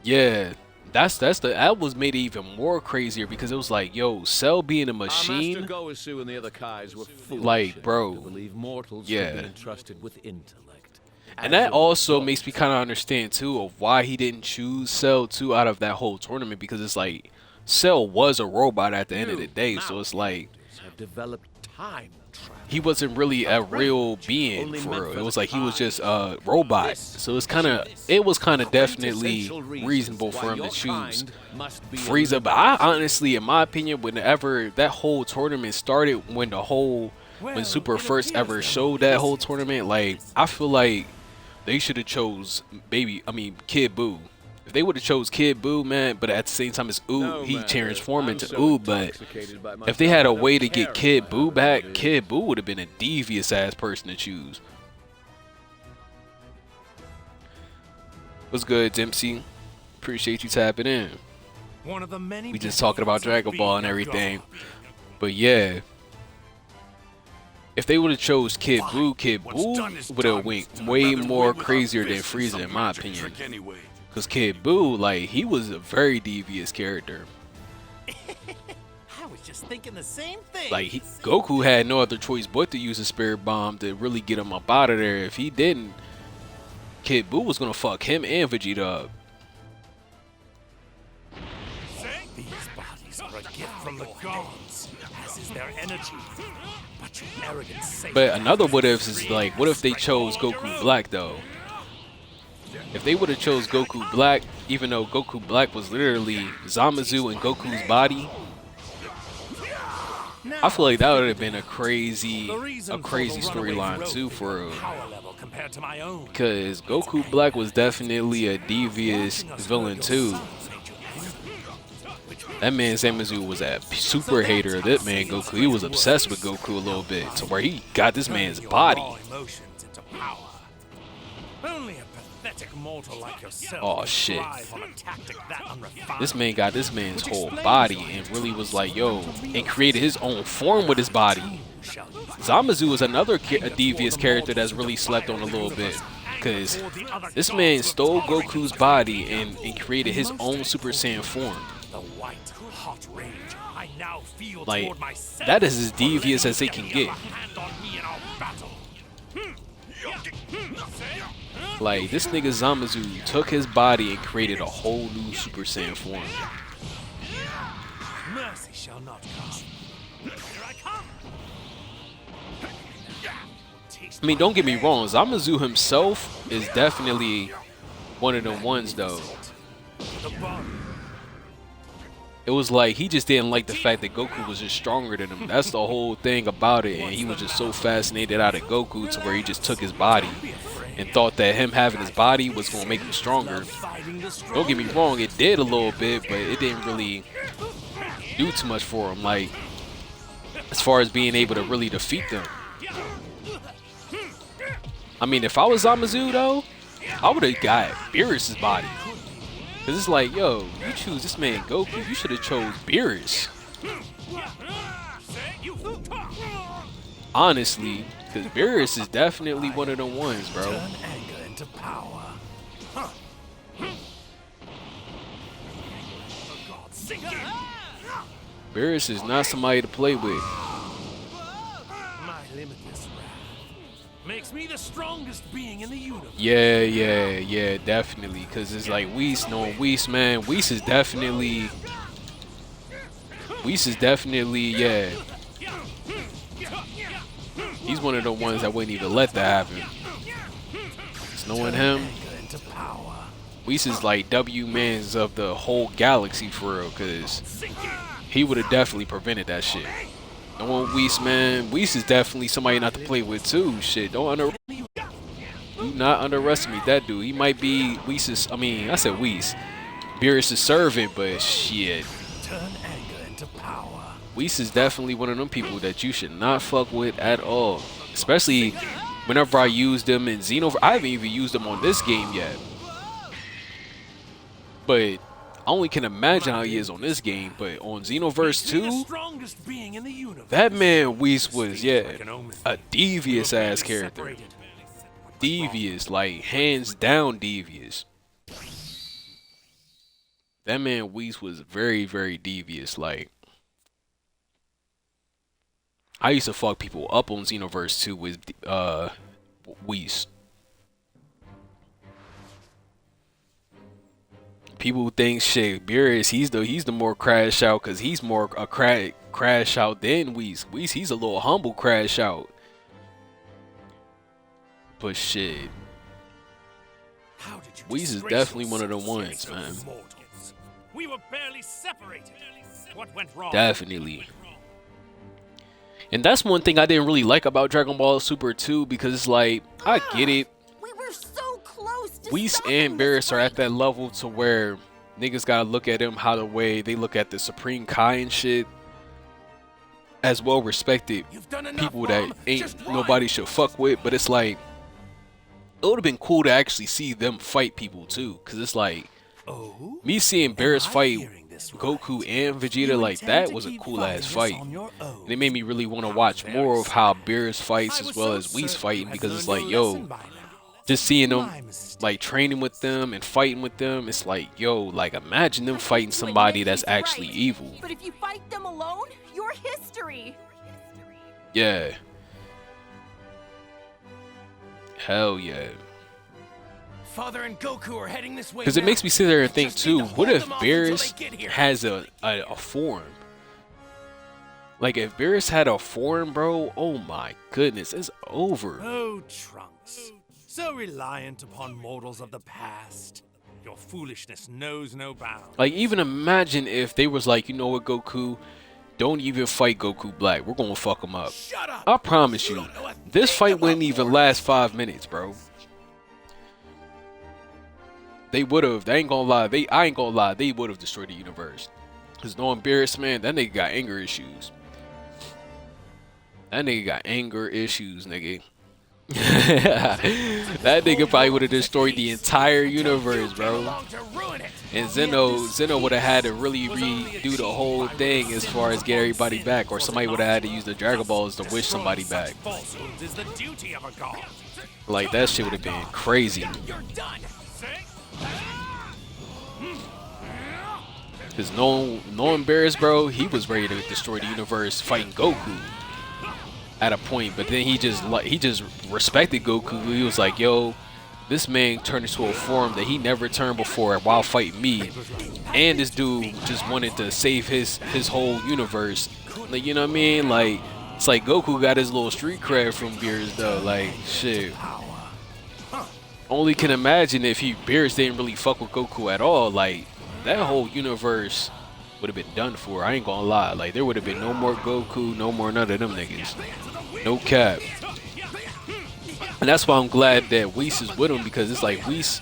Yeah, that was made even more crazier because it was like, yo, Cell being a machine. Master Goesu and the other Kais were foolish like, bro, to believe mortals yeah. could be entrusted with intellect. And that also makes me kind of understand too of why he didn't choose Cell 2 out of that whole tournament, because it's like Cell was a robot at the end of the day, so it's like have developed time travel. he wasn't really a real being for real. It was like he was just a robot. So it was kind of definitely reasonable for him to choose Frieza. But I honestly, in my opinion, whenever that whole tournament started, when Super first ever showed that whole tournament, like I feel like they should have chose Kid Buu. If they would have chose Kid Buu, man, but at the same time it's Oob, he transformed into Oob. But if they had a way to get Kid Buu back, Kid Buu would have been a devious ass person to choose. What's good, Dempsey? Appreciate you tapping in. One of the many We just talking about Dragon Ball and everything, but yeah. If they would have chose Kid Buu would have went way more crazier than Frieza, in my opinion. Because Kid Buu, like, he was a very devious character. I was just thinking the same thing. Like, Goku had no other choice but to use a Spirit Bomb to really get him up out of there. If he didn't, Kid Buu was going to fuck him and Vegeta up. These bodies are a gift from the gods, as is their energy. But you arrogant Satan. But another what if is like, what if they chose Goku Black though? If they would have chose Goku Black, even though Goku Black was literally Zamasu and Goku's body, I feel like that would have been a crazy storyline too for real. Because Goku Black was definitely a devious villain too. That man Zamasu was a super hater of that man Goku. He was obsessed with Goku a little bit, to where he got this man's body. Oh shit. This man got this man's whole body and really was like, yo, and created his own form with his body. Zamasu was another devious character that's really slept on a little bit. Because this man stole Goku's body and created his own Super Saiyan form. Like, that is as devious as it can get. Like, this nigga Zamasu took his body and created a whole new Super Saiyan form. Mercy shall not come. Here I come. I mean, don't get me wrong, Zamasu himself is definitely one of them ones though. It was like he just didn't like the fact that Goku was just stronger than him. That's the whole thing about it, and he was just so fascinated out of Goku to where he just took his body and thought that him having his body was going to make him stronger. Don't get me wrong, it did a little bit, but it didn't really do too much for him, like as far as being able to really defeat them. I mean, if I was Zamasu though, I would have got Beerus's body. Cause it's like, yo, you choose this man Goku, you should have chose Beerus. Honestly, cause Beerus is definitely one of them ones, bro. Beerus is not somebody to play with. My limitless wrath makes me the strongest being in the universe. Yeah, definitely. Cause it's like Whis, knowing Whis, man. Whis is definitely, yeah. He's one of the ones that wouldn't even let that happen. Just knowing him, Whis is like W-mans of the whole galaxy for real, cause he would have definitely prevented that shit. Knowing Whis, man, Whis is definitely somebody not to play with too. Shit, do not underestimate that dude. He might be Whis', I mean, I said Whis, Beerus' servant, but shit. Whis is definitely one of them people that you should not fuck with at all. Especially whenever I use them in Xenoverse. I haven't even used them on this game yet. But I only can imagine how he is on this game. But on Xenoverse 2, that man Whis was, yeah, a devious ass character. Devious, like hands down devious. That man Whis was very, very devious. Like, I used to fuck people up on Xenoverse 2 with Whis. People think shit, Beerus, he's the more Crashout because he's more a Crashout, then Whis. Whis, he's a little humble Crashout. But shit, Whis is definitely one of the ones, man. We were barely separated. What went wrong? Definitely. And that's one thing I didn't really like about Dragon Ball Super 2, because it's like, I get it. We were so close to Whis stopping and this Beerus are fight. at that level to where niggas gotta look at them how the way they look at the Supreme Kai and shit, as well respected people that ain't nobody should fuck with. But it's like, it would have been cool to actually see them fight people too, because it's like, me seeing Beerus fight Goku and Vegeta like that was a cool ass fight. And it made me really want to watch more of how Beerus fights as well as Whis fighting, because it's like, yo, just seeing them like training with them and fighting with them, it's like, yo, like imagine them fighting somebody that's actually evil. But if you fight them alone, you're history. Yeah. Hell yeah. Father and Goku are heading this way. Because it makes me sit there and think too, what if Beerus has a form? Like if Beerus had a form, bro, oh my goodness, it's over. Oh, Trunks. So reliant upon mortals of the past. Your foolishness knows no bounds. Like even imagine if they was like, you know what, Goku, don't even fight Goku Black. We're gonna fuck him up. I promise you, this fight wouldn't even last 5 minutes, bro. They would have. I ain't gonna lie. They would have destroyed the universe. Cause knowing Beerus, man, that nigga got anger issues. That nigga got anger issues, nigga. That nigga probably would have destroyed the entire universe, bro. And Zeno would have had to really redo the whole thing as far as get everybody back, or somebody would have had to use the Dragon Balls to wish somebody back. Like that shit would have been crazy. Cause knowing Beerus, bro, he was ready to destroy the universe fighting Goku at a point, but then he just respected Goku. He was like, yo, this man turned into a form that he never turned before while fighting me, and this dude just wanted to save his whole universe. Like, you know what I mean? Like, it's like Goku got his little street cred from Beerus though. Like, shit. Only can imagine if Beerus didn't really fuck with Goku at all. Like, that whole universe would have been done for. I ain't gonna lie. Like, there would have been no more Goku, no more none of them niggas. No cap. And that's why I'm glad that Whis is with him, because it's like Whis,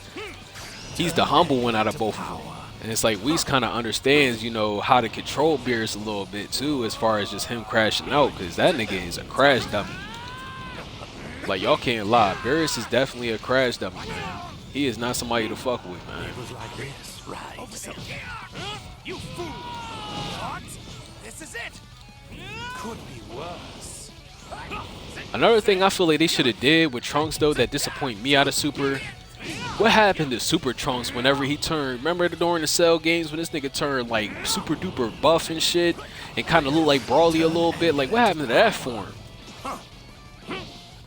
he's the humble one out of both of them. And it's like Whis kind of understands, you know, how to control Beerus a little bit too, as far as just him crashing out, because that nigga is a crash dummy. Like, y'all can't lie. Beerus is definitely a crash dummy, man. He is not somebody to fuck with, man. It was like this, right? You fool! What? This is it. Could be worse. Another thing I feel like they should have did with Trunks though that disappoint me out of Super. What happened to Super Trunks whenever he turned? Remember during the Cell games when this nigga turned like super duper buff and shit, and kind of looked like Brawly a little bit? Like, what happened to that form?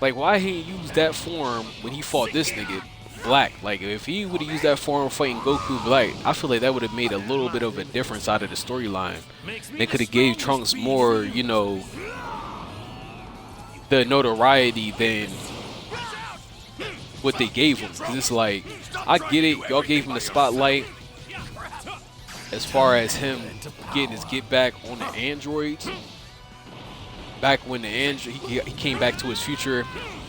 Like, why he used that form when he fought this nigga Black? Like, if he would have used that form fighting Goku Black, I feel like that would have made a little bit of a difference out of the storyline. They could have gave Trunks more, you know, the notoriety than what they gave him. Cause it's like, I get it, y'all gave him the spotlight as far as him getting his get back on the androids. Back when the he came back to his future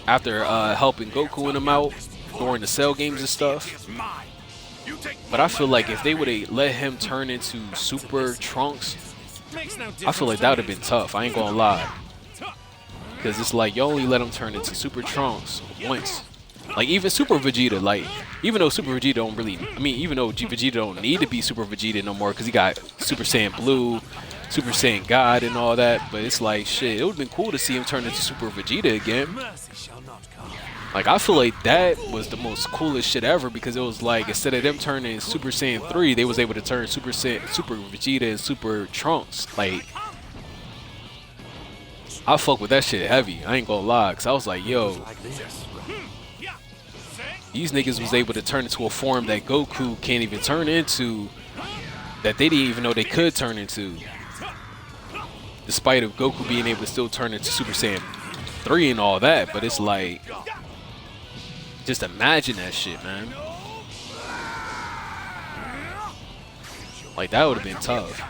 after helping Goku and him out during the Cell games and stuff. But I feel like if they would have let him turn into Super Trunks, I feel like that would have been tough. I ain't gonna lie. Because it's like, you only let him turn into Super Trunks once. Like, even Super Vegeta, like, even though Super Vegeta don't really, I mean, even though Vegeta don't need to be Super Vegeta no more because he got Super Saiyan Blue, Super Saiyan God and all that, but it's like, shit, it would have been cool to see him turn into Super Vegeta again. Like, I feel like that was the most coolest shit ever, because it was like, instead of them turning Super Saiyan 3, they was able to turn Super Vegeta and Super Trunks. Like, I fuck with that shit heavy, I ain't gonna lie, because I was like, yo, these niggas was able to turn into a form that Goku can't even turn into, that they didn't even know they could turn into. despite of Goku being able to still turn into Super Saiyan 3 and all that, but it's like, just imagine that shit, man. Like, that would have been tough.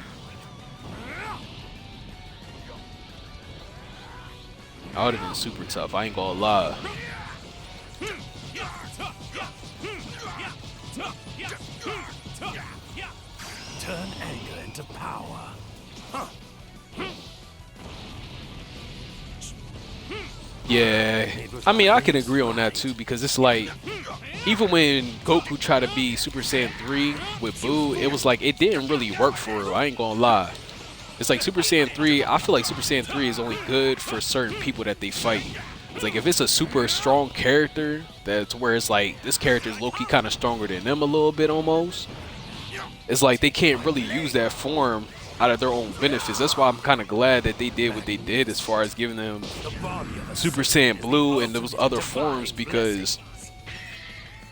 That would have been super tough, I ain't gonna lie. Turn anger into power. Huh. Yeah, I mean, I can agree on that too, because it's like, even when Goku tried to be Super Saiyan 3 with Buu, it was like, it didn't really work for real, I ain't gonna lie. It's like Super Saiyan 3, I feel like Super Saiyan 3 is only good for certain people that they fight. It's like, if it's a super strong character, that's where it's like, this character is low-key kind of stronger than them a little bit almost. It's like, they can't really use that form out of their own benefits. That's why I'm kind of glad that they did what they did as far as giving them Super Saiyan Blue and those other forms, because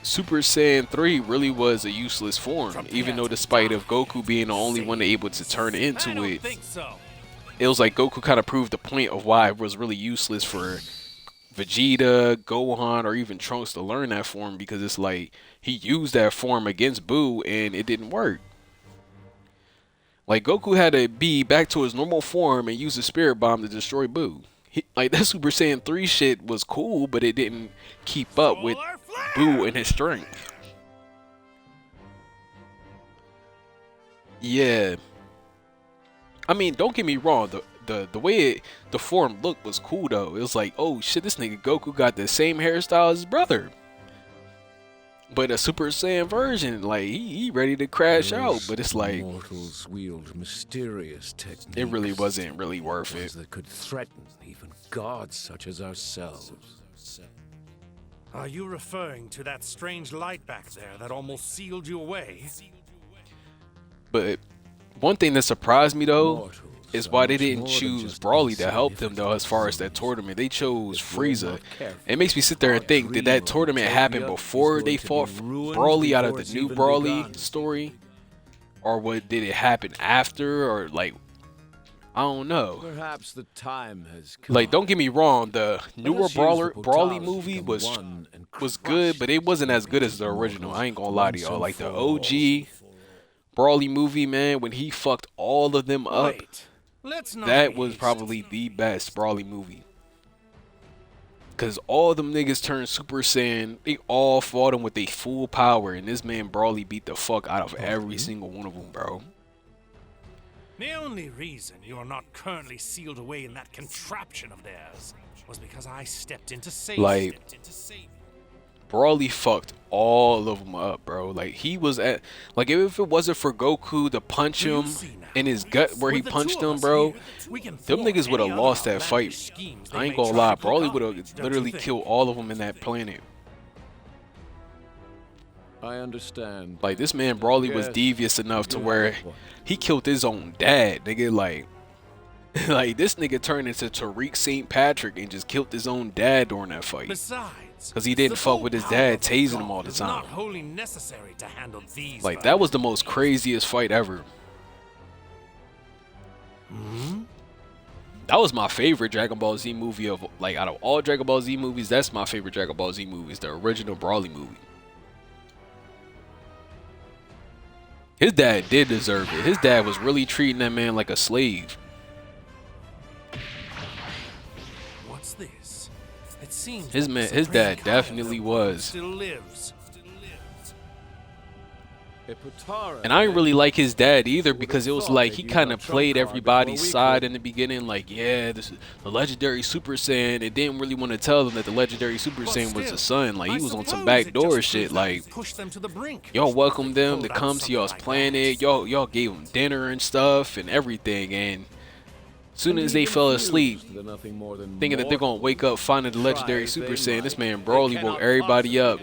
Super Saiyan 3 really was a useless form, even though despite of Goku being the only one able to turn into it. It was like Goku kind of proved the point of why it was really useless for Vegeta, Gohan, or even Trunks to learn that form, because it's like he used that form against Buu and it didn't work. Like, Goku had to be back to his normal form and use the Spirit Bomb to destroy Buu. Like, that Super Saiyan 3 shit was cool, but it didn't keep up with Buu and his strength. Yeah. I mean, don't get me wrong, the way the form looked was cool though. It was like, oh shit, this nigga Goku got the same hairstyle as his brother. But a Super Saiyan version, like, he ready to crash out, but it's like, mortals wield mysterious techniques. It really wasn't really worth it. That could threaten even gods such as ourselves. Are you referring to that strange light back there that almost sealed you away? But one thing that surprised me though is why they didn't choose Broly to help them though as far as that tournament. They chose Frieza. It makes me sit there and think, did that tournament happen before they fought Broly out of the new Broly story? Or what, did it happen after? Or like, I don't know. Perhaps the time has come. Like, don't get me wrong, the newer Broly movie was good, but it wasn't as good as the original. I ain't gonna lie to y'all. Like, the OG Broly movie, man, when he fucked all of them up, that was probably the best Broly movie. Cause all them niggas turned Super Saiyan, they all fought him with their full power, and this man Broly beat the fuck out of every single one of them, bro. The only reason you are not currently sealed away in that contraption of theirs was because I stepped in to save you. Like, Broly fucked all of them up, bro. Like, he was at, like, if it wasn't for Goku to punch him in his gut where he punched him, bro, them niggas would have lost that fight. I ain't gonna lie, Broly would have literally killed all of them in that planet. I understand. Like, this man Broly was devious enough to where he killed his own dad, nigga. Like, like this nigga turned into Tariq St. Patrick and just killed his own dad during that fight. Because he didn't fuck with his dad tasing him all the time. Like, that was the most craziest fight ever. That was my favorite Dragon Ball Z movie of, like, out of all Dragon Ball Z movies, that's my favorite Dragon Ball Z movies, the original Broly movie. His dad did deserve it. His dad was really treating that man like a slave. What's this? It seems his dad definitely was. Still lives. And I didn't really like his dad either, because it was like he kind of played everybody's side in the beginning. Like, yeah, this is the legendary Super Saiyan, and didn't really want to tell them that the legendary Super Saiyan was the son. Like, he was on some backdoor shit. Like, y'all welcomed them to come to y'all's planet. Y'all gave them dinner and stuff and everything. And as soon as they fell asleep, thinking that they're gonna wake up finding the legendary Super Saiyan, this man Broly woke everybody up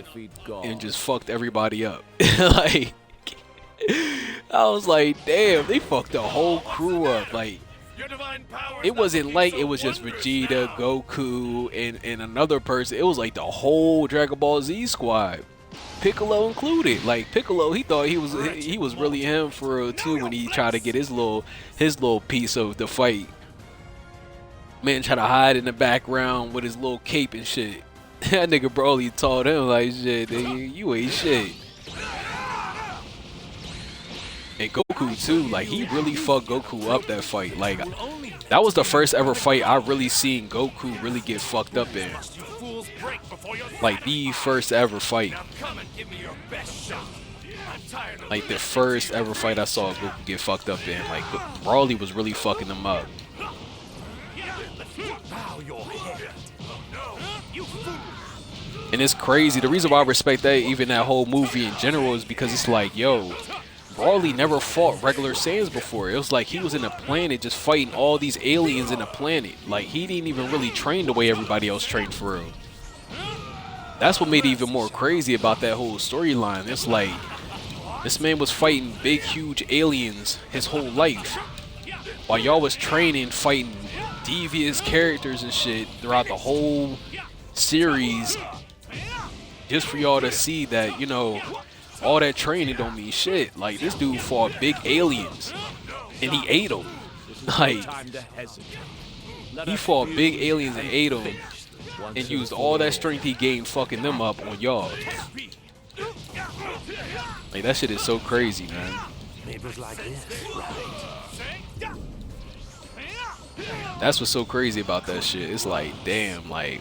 and just fucked everybody up. Like, I was like, damn, they fucked the whole crew up. Like, it wasn't like it was just Vegeta, Goku, and another person. It was like the whole Dragon Ball Z squad, Piccolo included. Like, Piccolo, he thought he was really him for real too when he tried to get his little piece of the fight. Man try to hide in the background with his little cape and shit. That nigga Broly told him like, shit, nigga, you ain't shit. And Goku too, like he really fucked Goku up that fight. Like that was the first ever fight I really seen Goku really get fucked up in. Like the first ever fight. Like the first ever fight I saw Goku get fucked up in. Like Broly was really fucking him up. And it's crazy. The reason why I respect that, even that whole movie in general, is because it's like, yo, Broly never fought regular Saiyans before. It was like he was in a planet just fighting all these aliens in a planet. Like he didn't even really train the way everybody else trained for real. That's what made it even more crazy about that whole storyline. It's like this man was fighting big, huge aliens his whole life, while y'all was training, fighting devious characters and shit throughout the whole series, just for y'all to see that, you know, all that training don't mean shit. Like this dude fought big aliens and he ate them. Like he fought big aliens and ate them, and used all that strength he gained fucking them up on y'all. Like that shit is so crazy, man. That's what's so crazy about that shit. It's like, damn, like.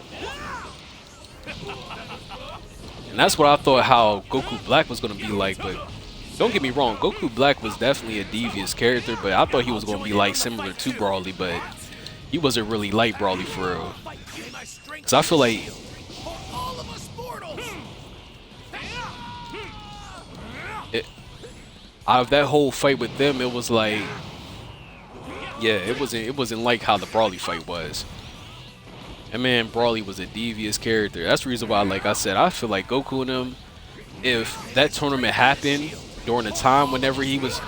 And that's what I thought how Goku Black was gonna be like, but don't get me wrong, Goku Black was definitely a devious character, but I thought he was gonna be like similar to Broly, but he wasn't really like Broly for real. Cause I feel like out of that whole fight with them, it was like, yeah, it wasn't like how the Broly fight was. And man, Broly was a devious character. That's the reason why, like I said, I feel like Goku and him, if that tournament happened during the time whenever he was,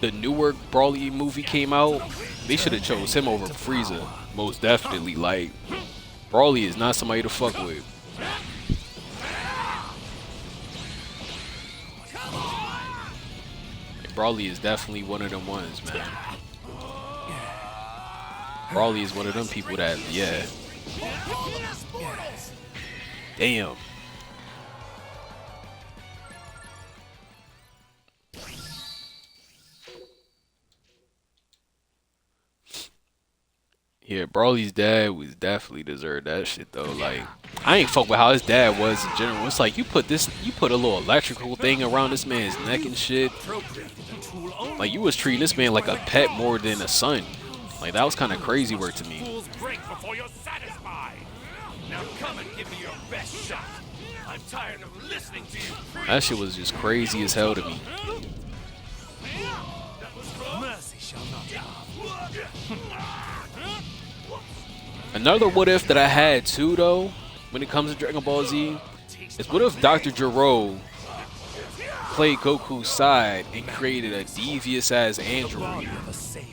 the newer Broly movie came out, they should have chose him over Frieza, most definitely. Like, Broly is not somebody to fuck with. Like, Broly is definitely one of them ones, man. Broly is one of them people that, yeah. Damn. Yeah, Broly's dad was definitely deserved that shit though. Like, I ain't fuck with how his dad was in general. It's like you put a little electrical thing around this man's neck and shit. Like you was treating this man like a pet more than a son. Like that was kind of crazy work to me. Now come and give me your best shot. I'm tired of listening to you. That shit was just crazy as hell to me. Mercy shall not have. Another what if that I had too though, when it comes to Dragon Ball Z, is what if Dr. Gero played Goku's side and created a devious ass android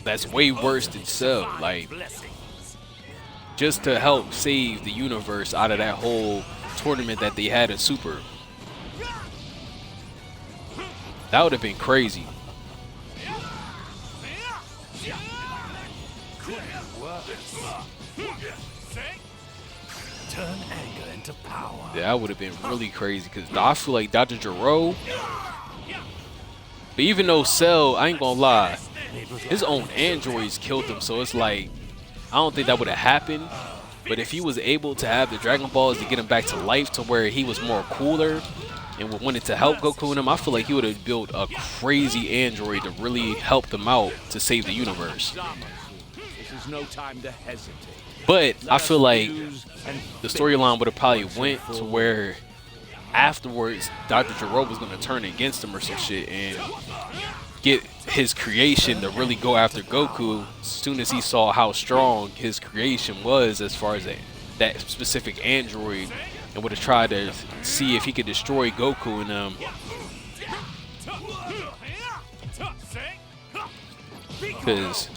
that's way worse than Cell, like just to help save the universe out of that whole tournament that they had in Super. That would have been crazy. Turn anger into power. Yeah, that would have been really crazy because I feel like Dr. Gero, but even though Cell, I ain't gonna lie, his own androids killed him, so it's like, I don't think that would have happened. But if he was able to have the Dragon Balls to get him back to life to where he was more cooler and wanted to help Goku and him, I feel like he would have built a crazy android to really help them out to save the universe. This is no time to hesitate. But I feel like the storyline would have probably went to where afterwards Dr. Gero was going to turn against him or some shit and get his creation to really go after Goku as soon as he saw how strong his creation was as far as that specific android, and would have tried to see if he could destroy Goku and them. Because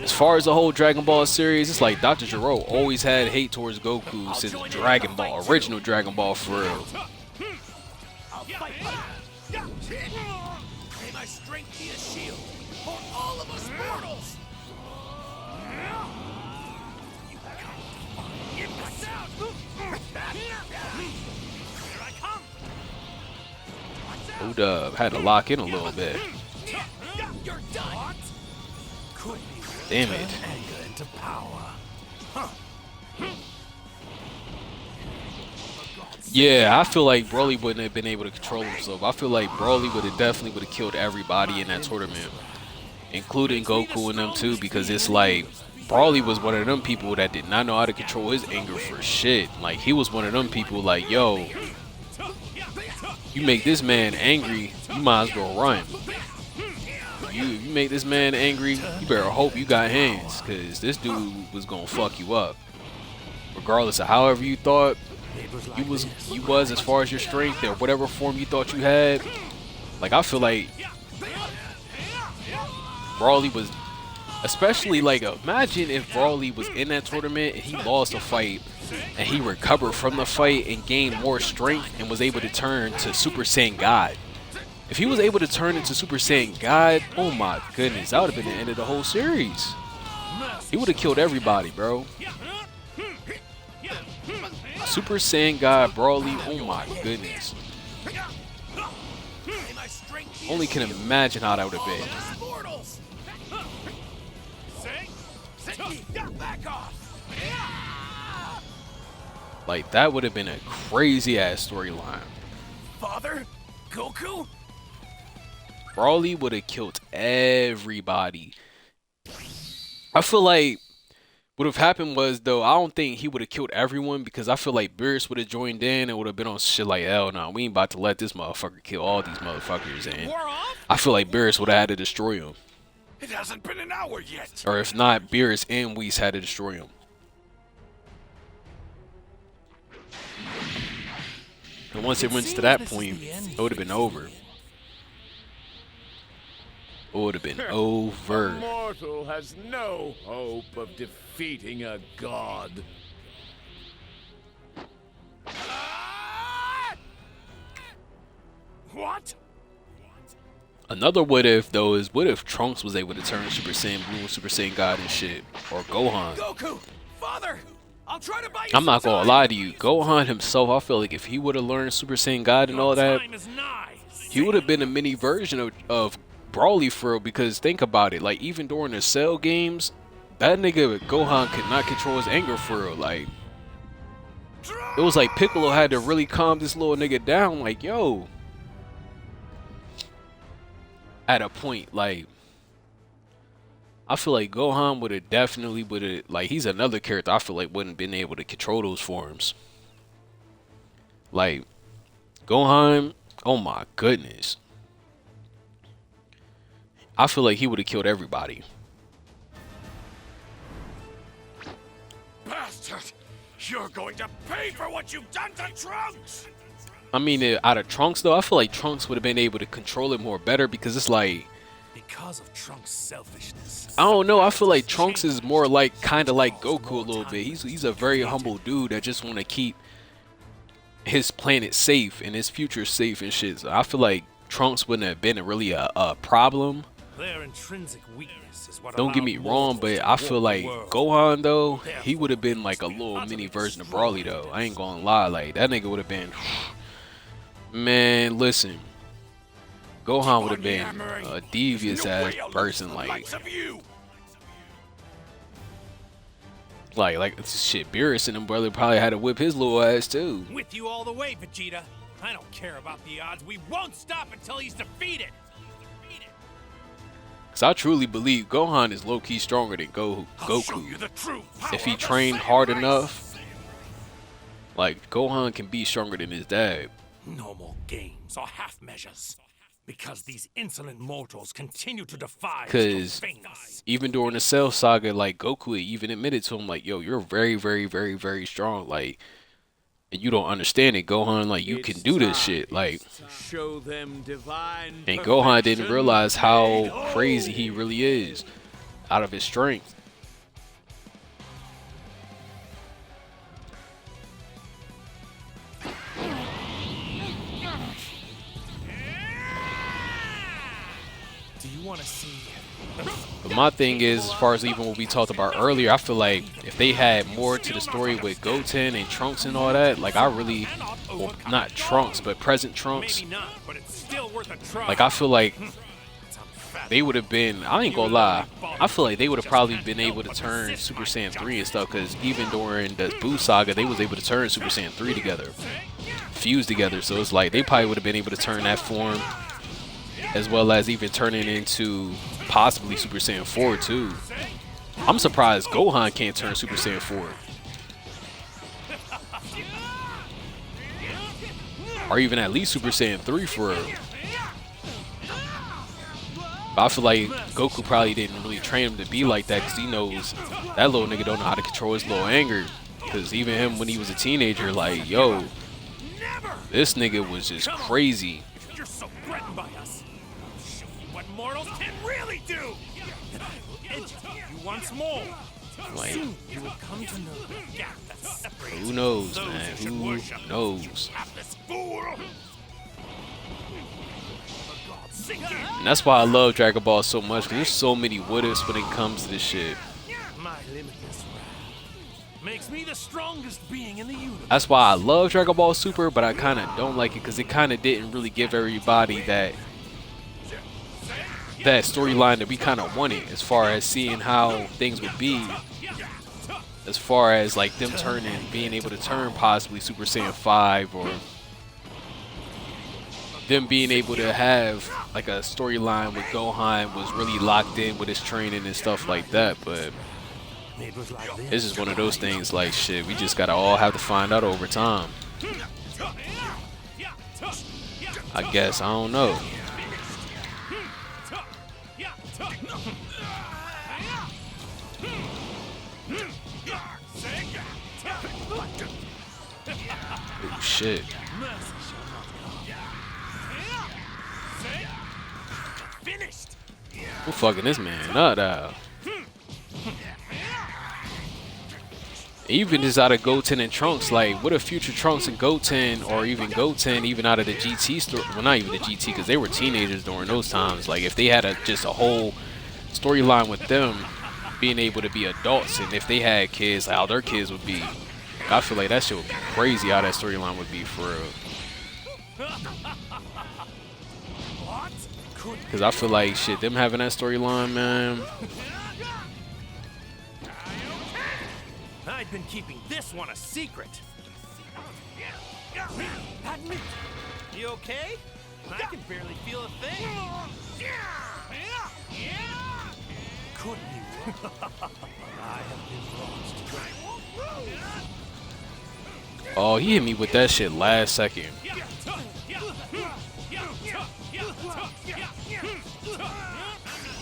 as far as the whole Dragon Ball series, it's like Dr. Gero always had hate towards Goku since Dragon Ball, original Dragon Ball for real. May my strength be a shield for all of us mortals. Hold up, had to lock in a little bit. Damn it. Yeah, I feel like Broly wouldn't have been able to control himself. I feel like Broly would have definitely would have killed everybody in that tournament, including Goku and them too, because it's like Broly was one of them people that did not know how to control his anger for shit. Like, he was one of them people like, yo, you make this man angry, you might as well run. You make this man angry, you better hope you got hands, because this dude was gonna fuck you up. Regardless of however you thought you was as far as your strength or whatever form you thought you had. Like, I feel like Broly was, especially like, imagine if Broly was in that tournament and he lost a fight and he recovered from the fight and gained more strength and was able to turn to Super Saiyan God. If he was able to turn into Super Saiyan God, oh my goodness, that would have been the end of the whole series. He would have killed everybody, bro. Super Saiyan God Broly, oh my goodness. Only can imagine how that would have been. Like, that would have been a crazy ass storyline. Father? Goku? Broly would have killed everybody. I feel like what would have happened was, though, I don't think he would have killed everyone, because I feel like Beerus would have joined in and would have been on shit like, hell no, we ain't about to let this motherfucker kill all these motherfuckers. And I feel like Beerus would have had to destroy him. It hasn't been an hour yet. Or if not, Beerus and Whis had to destroy him. And once it went to that point, it would have been over. It would have been over. A mortal has no hope of defeating a god. What? Another what if, though, is what if Trunks was able to turn Super Saiyan Blue and Super Saiyan God and shit? Or Gohan. Goku! Father! I'll try to buy you I'm not some gonna time. lie to you. Gohan himself, I feel like if he would have learned Super Saiyan God and all that, he would have been a mini version of Broly for real. Because think about it, like, even during the Cell games, that nigga Gohan could not control his anger for real. Like, it was like Piccolo had to really calm this little nigga down. Like, yo, at a point, like, I feel like Gohan would have definitely like, he's another character I feel like wouldn't been able to control those forms. Like, Gohan, oh my goodness. I feel like he would have killed everybody. Bastard! You're going to pay for what you've done to Trunks! I mean, out of Trunks, though, I feel like Trunks would have been able to control it more better, because it's like, because of Trunks' selfishness. I don't know, I feel like Trunks is more like, kind of like Goku a little bit. He's a very humble dude that just want to keep his planet safe and his future safe and shit. So I feel like Trunks wouldn't have been really a problem. Their intrinsic weakness is what Don't get me wrong, but I feel like Gohan, though, he would have been like a little mini version of Broly, though. I ain't gonna lie, like, that nigga would have been, man, listen, Gohan would have been a devious ass person, like shit, Beerus and them brother probably had to whip his little ass too. With you all the way, Vegeta. I don't care about the odds. We won't stop until he's defeated. Cause I truly believe Gohan is low-key stronger than Goku. If he trained hard enough, like, Gohan can be stronger than his dad. No more games or half measures, because these insolent mortals continue to defy. Cause even during the Cell saga, like, Goku even admitted to him, like, yo, you're very, very, very, very strong, like, and you don't understand it, Gohan. Like, you can do this shit, like. Show them divine and Gohan didn't realize how crazy he really is out of his strength. Do you want to see But my thing is, as far as even what we talked about earlier, I feel like if they had more to the story with Goten and Trunks and all that, like I really, well, not Trunks, but present Trunks. Like I feel like they would have been, I ain't gonna lie, I feel like they would have probably been able to turn Super Saiyan 3 and stuff, because even during the Buu saga, they was able to turn Super Saiyan 3 together, fuse together. So it's like they probably would have been able to turn that form, as well as even turning into possibly Super Saiyan 4 too. I'm surprised Gohan can't turn Super Saiyan 4. Or even at least Super Saiyan 3 for real. But I feel like Goku probably didn't really train him to be like that, because he knows that little nigga don't know how to control his little anger. Because even him when he was a teenager, like, yo, this nigga was just crazy. You're so threatened by us. I'll show you what mortals can really do. Educate you once more. Like, Soon you will come to know the gap that separates who knows, those man? should Who worship. knows? Hapless fool. And that's why I love Dragon Ball so much, because there's so many what-ifs when it comes to this shit. My limitless wrath makes me the strongest being in the universe. That's why I love Dragon Ball Super, but I kind of don't like it, because it kind of didn't really give everybody that storyline that we kind of wanted, as far as seeing how things would be, as far as like them being able to turn possibly Super Saiyan 5, or them being able to have like a storyline with Gohan was really locked in with his training and stuff like that. But it's just one of those things, like, shit, we just gotta all have to find out over time, I guess. I don't know. Oh shit. Who fucking this man up? Even just out of Goten and Trunks, like, what if future Trunks and Goten, or even Goten, even out of the GT story, well, not even the GT, because they were teenagers during those times, like, if they had just a whole storyline with them being able to be adults, and if they had kids, how their kids would be, I feel like that shit would be crazy how that storyline would be for real. Because I feel like, shit, them having that storyline, man. I've been keeping this one a secret. You okay? I can barely feel a thing. Couldn't you? I have been lost. Oh, he hit me with that shit last second.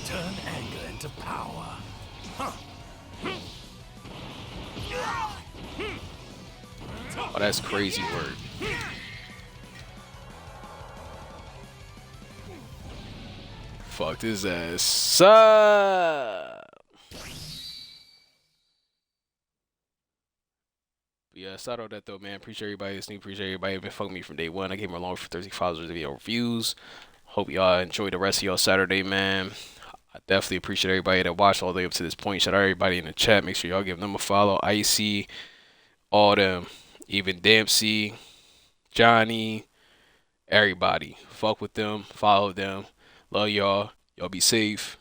Turn anger into power. Huh. Oh, that's crazy word. Fucked his ass up. But yeah, shout out that though, man. Appreciate everybody listening. Appreciate everybody been fucking me from day one. I came along for 30 followers of video reviews. Hope y'all enjoy the rest of y'all Saturday, man. I definitely appreciate everybody that watched all the way up to this point. Shout out everybody in the chat. Make sure y'all give them a follow. Icy, all them, even Dempsey, Johnny, everybody. Fuck with them. Follow them. Love y'all. Y'all be safe.